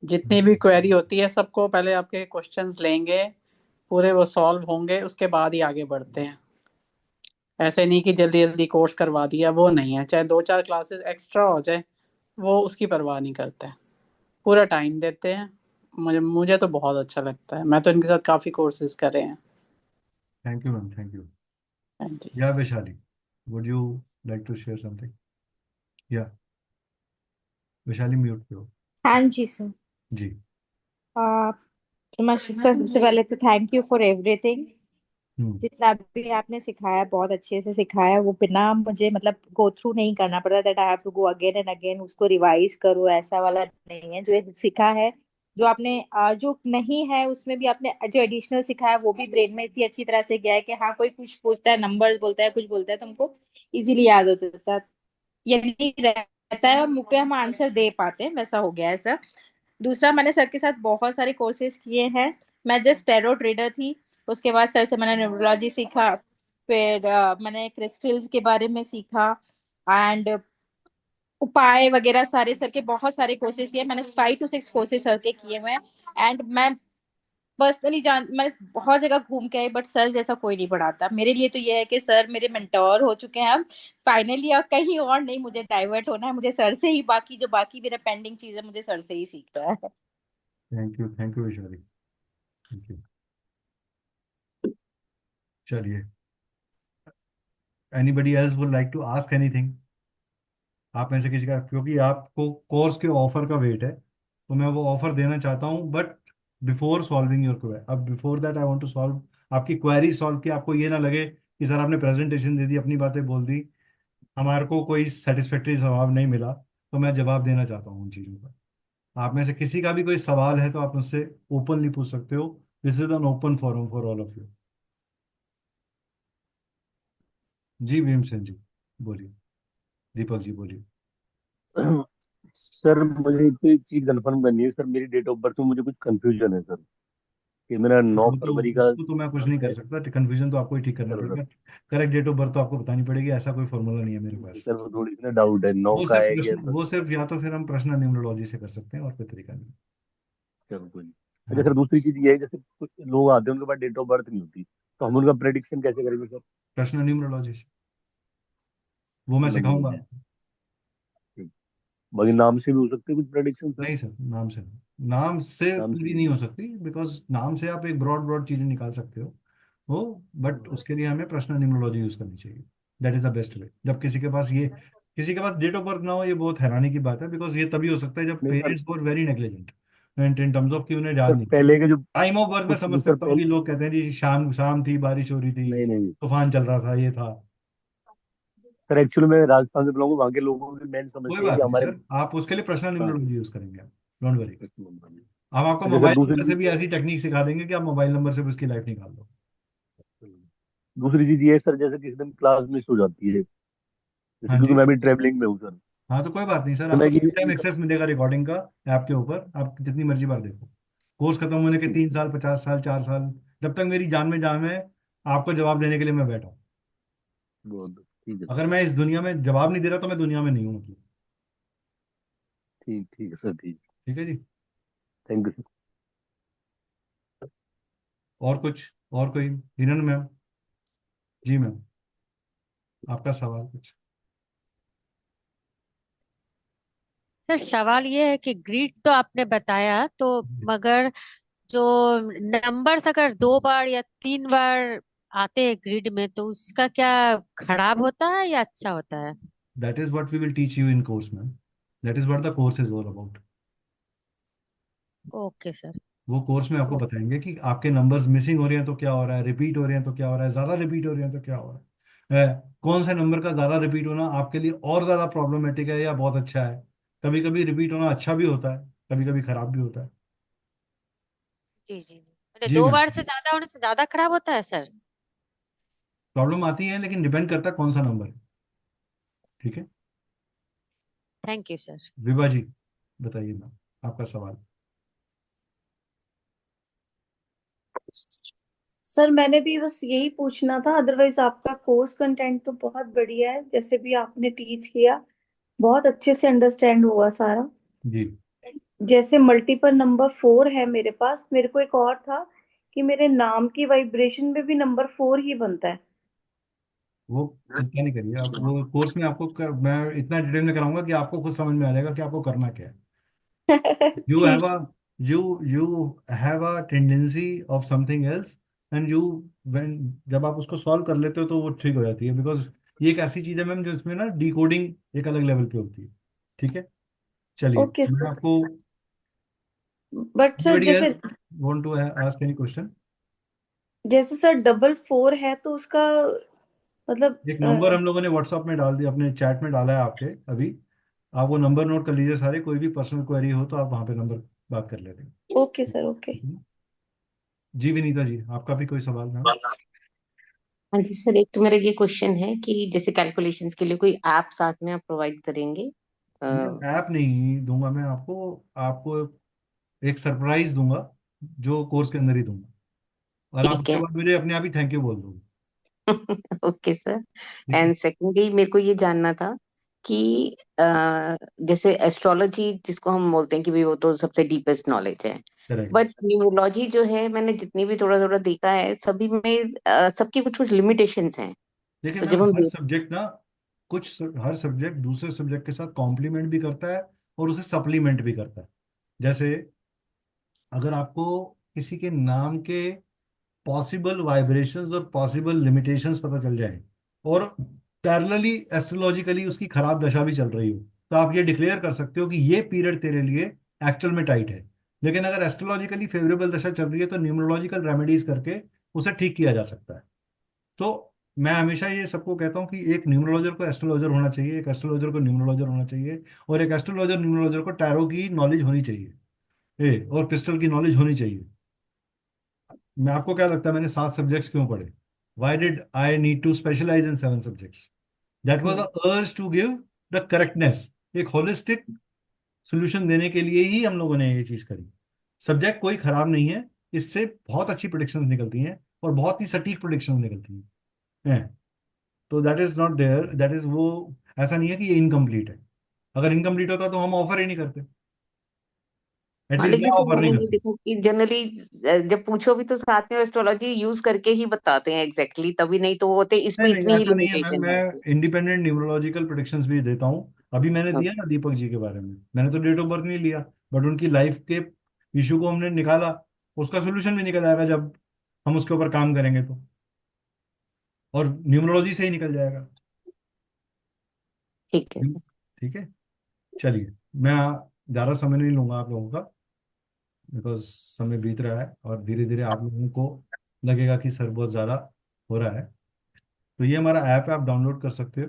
जितनी भी क्वेरी होती है सबको पहले आपके क्वेश्चंस लेंगे, पूरे वो सॉल्व होंगे, उसके बाद ही आगे बढ़ते हैं। ऐसे नहीं कि जल्दी जल्दी कोर्स करवा दिया, वो नहीं है। चाहे 2-4 क्लासेस एक्स्ट्रा हो जाए, वो उसकी परवाह नहीं करते हैं, पूरा टाइम देते हैं। मुझे तो बहुत अच्छा लगता है, मैं तो इनके साथ काफी कोर्सेज करे हैं। Thank you ma'am. Thank you. हाँ जी। Yeah, Vaishali. Would you like to share something? Yeah. Vaishali mute पे हो. हाँ जी सर। जी. सर सबसे पहले तो थैंक यू फॉर एवरीथिंग। हम्म. जितना भी आपने सिखाया बहुत अच्छे से सिखाया, वो बिना मुझे मतलब गो थ्रू नहीं करना पड़ता, that I have to go again and again उसको रिवाइज करो, ऐसा वाला नहीं है। जो ये सीखा है, जो आपने जो नहीं है उसमें भी आपने जो एडिशनल सिखाया वो भी ब्रेन में इतनी अच्छी तरह से गया है कि हाँ कोई कुछ पूछता है, नंबर्स बोलता है, कुछ बोलता है, तुमको इजीली याद होता है, ये नहीं रहता है और मुंह पे हम आंसर दे पाते हैं, वैसा हो गया है सर। दूसरा, मैंने सर के साथ बहुत सारे कोर्सेज किए हैं। मैं जस्ट टैरो ट्रेडर थी, उसके बाद सर से मैंने न्यूमरोलॉजी सीखा, फिर मैंने क्रिस्टल्स के बारे में सीखा, एंड उपाय वगैरह सारे सर के बहुत सारे कोर्सेज किए। मैंने 5 to 6 कोर्सेज सर के किए हुए हैं। एंड मैं पर्सनली मैं बहुत जगह घूम के आई, बट सर जैसा कोई नहीं पढ़ाता मेरे लिए। तो ये है कि सर मेरे मेंटोर हो चुके हैं अब फाइनली। अब कहीं और नहीं मुझे डाइवर्ट होना है, मुझे सर से ही बाकी जो बाकी मेरा पेंडिंग चीज है मुझे सर से ही सीखना है। Thank you Vaishali. Thank you. चलिए. Anybody else would like to ask anything? आप में से किसी का, क्योंकि आपको कोर्स के ऑफर का वेट है, तो मैं वो ऑफर देना चाहता हूँ, but before solving your query, अब before that I want to solve आपकी क्वेरी सॉल्व की, आपको ये ना लगे कि सर आपने प्रेजेंटेशन दे दी, अपनी बातें बोल दी, हमारे को कोई सेटिस्फैक्ट्री जवाब नहीं मिला, तो मैं जवाब देना चाहता हूँ उन चीज़ों का। आप में से किसी का भी कोई सवाल है तो आप मुझसे ओपनली पूछ सकते हो. This is an open forum for all of you. जी भीमसेन जी बोलिए. दीपक जी बोलिए. सर मुझे एक चीज कंफर्म करनी है सर, मेरी डेट ऑफ बर्थ में मुझे कुछ कंफ्यूजन है सर, कि मेरा 9 वो तो फरवरी का उसको तो मैं कुछ नहीं कर सकता, कंफ्यूजन तो आपको ही ठीक करना सर पड़ेगा. करेक्ट डेट ऑफ बर्थ तो आपको बतानी पड़ेगी, ऐसा कोई फॉर्मूला नहीं है मेरे पास. सर वो थोड़ी सी ना डाउट है, 9 का है या 10 वो का। सिर्फ या तो फिर हम प्रश्न न्यूमरोलॉजी से कर सकते हैं, और कोई तरीका नहीं. चलो कोई नहीं। हाँ अच्छा सर, जी. दूसरी चीज ये है, जैसे कुछ लोग आते हैं उनके पास डेट ऑफ बर्थ नहीं होती, तो हम उनका प्रेडिक्शन कैसे करेंगे सर? प्रश्न न्यूमरोलॉजी से वो मैं मतलब सिखाऊंगा आपको. ठीक। बाकी नाम से भी हो सकते हैं कुछ प्रेडिक्शन सर? नहीं सर, नाम से नहीं. नाम से नाम से पूरी नहीं। नहीं हो सकती, बिकॉज नाम से आप एक ब्रॉड ब्रॉड चीजें निकाल सकते हो वो, बट उसके लिए हमें पर्सनल न्यूमरोलॉजी यूज करनी चाहिए. That is the best way. जब किसी के पास डेट ऑफ बर्थ ना हो, ये बहुत हैरानी की बात है, बिकॉज ये तभी हो सकता है जब नहीं sir, parents were very negligent in terms of कि उन्हें याद सर नहीं. पहले के जो टाइम ऑफ बर्थ में कुछ समझ सर सकता हूँ पहले, कि लोग कहते हैं जी शाम शाम थी, बारिश हो रही थी, नहीं नहीं तूफान चल रहा था, ये था. सर, एक्चुअली मैं राजस्थान से बिलोंग, वहाँ के लोगों की मैंने कोई समझती है कि बात नहीं हमारे। सर, आप उसके लिए पर्सनल हाँ। न्यूमरोलॉजी यूज करेंगे, आप डोंट वरी. हम आपको अच्छा सर, मोबाइल दूसरी नंबर से चीज भी ये है, ऐसी टेक्निक सिखा देंगे कि आप मोबाइल नंबर से भी उसकी लाइफ निकाल दो. दूसरी चीज ये है सर, जैसे किसी दिन क्लास मिस हो जाती है, जैसे हाँ क्योंकि जी. मैं भी ट्रेवलिंग में हूँ सर, हाँ तो कोई बात नहीं सर, तो आपको मैं लाइफ टाइम ये एक्सेस मिलेगा रिकॉर्डिंग का ऐप के ऊपर, आप जितनी मर्जी बार देखो. कोर्स खत्म होने के ठीक 3 साल, 50 साल, 4 साल, जब तक मेरी जान में जान है, आपको जवाब देने के लिए मैं बैठा हूँ. बहुत ठीक है सर। अगर मैं इस दुनिया में जवाब नहीं दे रहा तो मैं दुनिया में नहीं हूँ, मतलब. ठीक ठीक है सर, ठीक। ठीक है जी. Thank you sir. और कुछ, और कोई, हिरन मैम. जी मैम, आपका सवाल कुछ. सर सवाल ये है कि ग्रीड तो आपने बताया, तो मगर जो नंबर्स अगर 2 बार या 3 बार आते हैं ग्रिड में, तो उसका क्या खराब होता है या अच्छा होता है? That is what we will teach you in course ma'am, that is what the course is all about. Okay sir. वो कोर्स में आपको बताएंगे कि आपके नंबर्स मिसिंग हो रहे हैं तो क्या हो रहा है, रिपीट हो रहे हैं तो क्या हो रहा है, ज्यादा रिपीट हो रहे हैं तो क्या हो रहा है, कौन से नंबर का ज्यादा रिपीट होना आपके लिए और ज्यादा प्रॉब्लमेटिक है या बहुत अच्छा है। कभी कभी रिपीट होना अच्छा भी होता है, कभी कभी खराब भी होता है। जी जी। अरे जी दो मैम, बार से ज्यादा होने से ज्यादा खराब होता है सर? प्रॉब्लम आती है लेकिन डिपेंड करता है कौन सा नंबर है। ठीक है। Thank you sir. Vibha ji बताइए मैम, आपका सवाल। सर मैंने भी बस यही पूछना था, अदरवाइज आपका कोर्स कंटेंट तो बहुत बढ़िया है, जैसे भी आपने टीच किया बहुत अच्छे से अंडरस्टैंड हुआ सारा। जी जैसे मल्टीपल नंबर 4 है मेरे पास, मेरे को एक और था कि मेरे नाम की वाइब्रेशन में भी नंबर 4 ही बनता है। वो चिंता नहीं करिए आप, वो कोर्स में आपको मैं इतना डिटेल में कराऊंगा कि आपको खुद समझ में आ जाएगा कि आपको करना क्या है। you have ठीक। a you have a tendency of something else and you when जब आप उसको सॉल्व कर लेते हो तो वो ठीक हो जाती है, बिकॉज ये एक ऐसी चीज है मैम जो इसमें ना डिकोडिंग एक अलग लेवल पे होती है। ठीक है। चलिए ओके मैं सर। आपको, बट सर anybody जैसे else want to ask any question? जैसे सर डबल 4 है तो उसका मतलब एक नंबर हम लोगों ने व्हाट्सएप में डाल दिया, अपने चैट में डाला है आपके अभी, आप वो नंबर नोट कर लीजिए सारे, कोई भी पर्सनल क्वेरी हो तो आप वहाँ पे नंबर बात कर लेते हैं। Okay sir okay. जी विनीता जी, आपका भी कोई सवाल मैम? हाँ जी सर, एक तो मेरा ये क्वेश्चन है कि जैसे कैलकुलेशंस के लिए कोई ऐप साथ में आप प्रोवाइड करेंगे? मैं ऐप नहीं दूंगा, मैं आपको आपको एक सरप्राइज दूंगा जो कोर्स के अंदर ही दूंगा, और आप ठीक उसके है। बाद मुझे अपने आप ही थैंक यू बोल दोगे। Okay sir. ठीक है। एंड सेकेंडली मेरे को ये जानना था कि जैसे एस्ट्रोलॉजी जिसको हम बोलते हैं कि भाई वो तो सबसे डीपेस्ट नॉलेज है, करेक्ट। बट न्यूमरोलॉजी जो है मैंने जितनी भी थोड़ा थोड़ा देखा है सभी में सबकी कुछ कुछ लिमिटेशंस हैं। देखिए तो मैम, जब हम हर सब्जेक्ट ना हर सब्जेक्ट दूसरे सब्जेक्ट के साथ कॉम्प्लीमेंट भी करता है और उसे सप्लीमेंट भी करता है। जैसे अगर आपको किसी के नाम के पॉसिबल वाइब्रेशंस और पॉसिबल लिमिटेशंस पता चल जाए और पैरेलली एस्ट्रोलॉजिकली उसकी खराब दशा भी चल रही हो, तो आप ये डिक्लेयर कर सकते हो कि ये पीरियड तेरे लिए एक्चुअल में टाइट है। लेकिन अगर एस्ट्रोलॉजिकली फेवरेबल दशा चल रही है तो न्यूमरोलॉजिकल रेमेडीज करके उसे ठीक किया जा सकता है। तो मैं हमेशा ये सबको कहता हूँ कि एक न्यूमरोलॉजर को एस्ट्रोलॉजर होना चाहिए, एक एस्ट्रोलॉजर को न्यूमरोलॉजर होना चाहिए, और एक एस्ट्रोलॉजर न्यूमरोलॉजर को टैरो की नॉलेज होनी चाहिए और क्रिस्टल की नॉलेज होनी चाहिए। मैं आपको क्या लगता है मैंने 7 सब्जेक्ट्स क्यों पढ़े? Why did I need to specialise in 7 subjects? That was a urge to give the correctness, एक होलिस्टिक सोल्यूशन देने के लिए ही हम लोगों ने ये चीज करी। सब्जेक्ट कोई खराब नहीं है, इससे बहुत अच्छी प्रोडिक्शंस निकलती हैं और बहुत ही सटीक प्रोडिक्शंस निकलती हैं। तो that is not there, that is वो, ऐसा नहीं है कि ये इनकम्प्लीट है। अगर इनकम्प्लीट होता तो हम ऑफर ही नहीं करते, हाँ, एटलीस्ट मैं लेकिन सर ऑफर नहीं मैंने ये करता। देखा कि जनरली जब पूछो भी तो साथ में एस्ट्रोलॉजी यूज करके ही बताते हैं एग्जैक्टली, तभी नहीं तो वो होते इसमें नहीं नहीं इतनी ही ऐसा नहीं है मैम, लिमिटेशन मैं है। इंडिपेंडेंट न्यूमरोलॉजिकल प्रोडिक्शंस भी देता हूँ। अभी मैंने दिया ओके। ना दीपक जी के बारे में, मैंने तो डेट ऑफ बर्थ नहीं लिया, बट उनकी लाइफ के इशू को हमने निकाला, उसका सोल्यूशन भी निकल आएगा जब हम उसके ऊपर काम करेंगे तो, और न्यूमरोलॉजी से ही निकल जाएगा। ठीक है सर। ठीक है। चलिए मैं ज़्यादा समय नहीं लूंगा आप लोगों का, बिकॉज समय बीत रहा है और धीरे धीरे आप लोगों को लगेगा कि सर बहुत ज़्यादा हो रहा है। तो ये हमारा ऐप है, आप डाउनलोड कर सकते हो।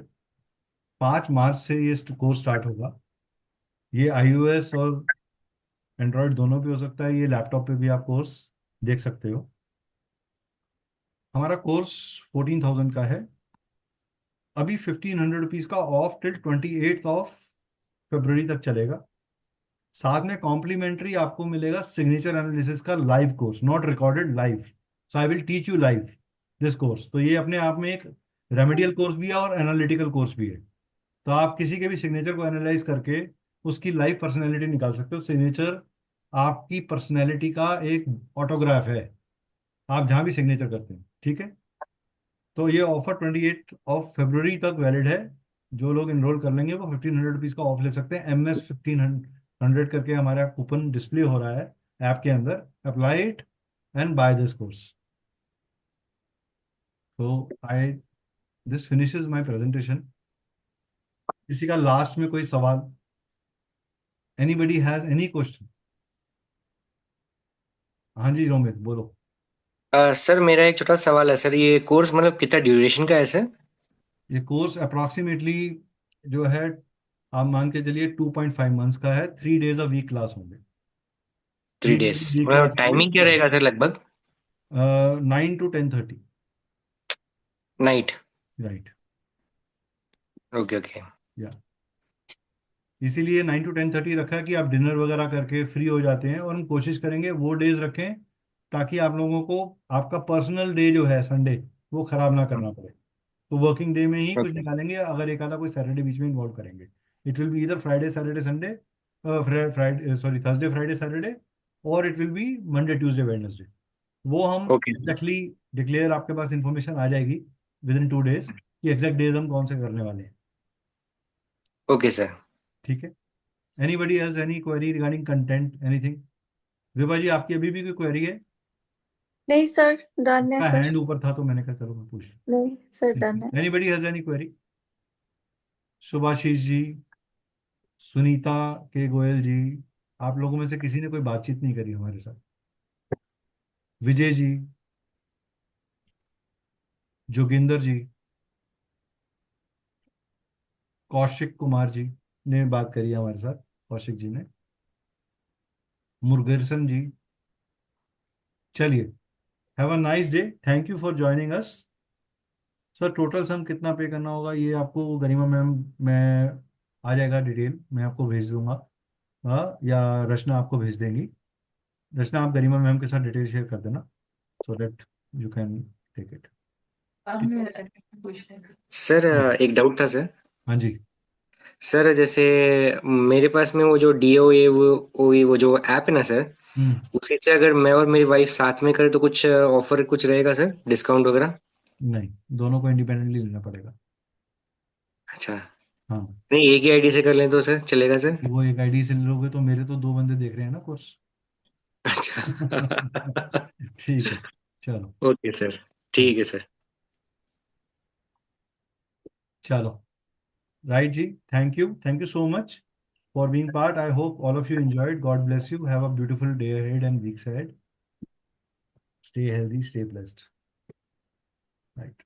5 मार्च से ये कोर्स स्टार्ट होगा। ये iOS और एंड्रॉयड दोनों पे हो सकता है, ये लैपटॉप पे भी आप कोर्स देख सकते हो। हमारा कोर्स 14,000 का है, अभी 1,500 रुपीज़ का ऑफ टिल 28 फरवरी तक चलेगा। साथ में कॉम्प्लीमेंट्री आपको मिलेगा सिग्नेचर एनालिसिस का live course, not recorded, live. So I will teach you live this course. तो ये अपने आप में एक रेमेडियल कोर्स भी है और एनालिटिकल कोर्स भी है। तो आप किसी के भी सिग्नेचर को एनालाइज करके उसकी लाइव पर्सनैलिटी निकाल सकते हो। सिग्नेचर आपकी पर्सनैलिटी का एक ऑटोग्राफ है, आप जहाँ भी सिग्नेचर करते हैं। ठीक है। तो ये ऑफर 28 फरवरी तक वैलिड है। जो लोग इनरोल कर लेंगे वो 1500 रुपीज़ का ऑफ ले सकते हैं। MS 1500 करके हमारा कूपन डिस्प्ले हो रहा है ऐप के अंदर। Apply it and buy this course. तो दिस फिनिशेज माय प्रेजेंटेशन। किसी का लास्ट में कोई सवाल? Anybody has any question? हाँ जी रोमित बोलो। सर मेरा एक छोटा सवाल है सर, ये कोर्स मतलब कितना ड्यूरेशन का है सर? ये कोर्स अप्रॉक्सीमेटली जो है, आप मान के चलिए 2.5 मंथ्स का है। 3 days अ वीक क्लास होंगे। 3 days वीक मतलब क्लास टाइमिंग क्या रहेगा सर लगभग? 9 to 10:30 night? Right. Okay okay. या इसीलिए 9 to 10:30 रखा है कि आप डिनर वगैरह करके फ्री हो जाते हैं, और हम कोशिश करेंगे वो डेज रखें ताकि आप लोगों को आपका पर्सनल डे जो है संडे वो खराब ना करना पड़े। तो वर्किंग डे में ही कुछ ओके निकालेंगे, अगर एक आधा कोई सैटरडे बीच में इन्वॉल्व करेंगे। इट विल बी इधर Friday Saturday Sunday, Friday sorry Thursday Friday Saturday, और it will be Monday Tuesday Wednesday. वो हम ओके एग्जैक्टली डिक्लेयर, आपके पास इंफॉर्मेशन आ जाएगी विद इन 2 days कि एग्जैक्ट डेज हम कौन से करने वाले हैं। Okay sir. ठीक है। Anybody has any query regarding content anything? Vibha ji आपकी अभी भी कोई क्वेरी है? नहीं सर, डन है का सर। हैंड ऊपर था तो मैंने कहा चलो मैं पूछ नहीं सर, डन है। Anybody has any query? Subhashish ji, Sunita K Goyal जी, आप लोगों में से किसी ने कोई बातचीत नहीं करी हमारे साथ? विजय जी, जोगिंदर जी, कौशिक कुमार जी ने बात करी है हमारे साथ, कौशिक जी ने, मुरगरसन जी। चलिए, have a nice day, thank you for joining us. Sir total sum कितना पे करना होगा ये आपको गरिमा मैम मैं आ जाएगा डिटेल, मैं आपको भेज दूंगा। हाँ, या रचना आपको भेज देंगी। रचना आप गरिमा मैम के साथ डिटेल शेयर कर देना, so that you can take it. Sir एक डाउट था सर। हाँ जी। सर जैसे मेरे पास में वो जो DOA वो जो ऐप है ना सर, उसी से अगर मैं और मेरी वाइफ साथ में करें तो कुछ ऑफर कुछ रहेगा सर, डिस्काउंट वगैरह? नहीं, दोनों को इंडिपेंडेंटली लेना पड़ेगा। अच्छा, हाँ, नहीं एक ही आईडी से कर लें तो सर चलेगा सर? वो एक आईडी से लोगे तो मेरे तो 2 बंदे देख रहे हैं ना कोर्स। अच्छा। ठीक है, चलो। ओके सर, हाँ ठीक है सर। चलो, राइट जी, thank you so much for being part. I hope all of you enjoyed. God bless you, have a beautiful day ahead and weeks ahead. Stay healthy, stay blessed. Right.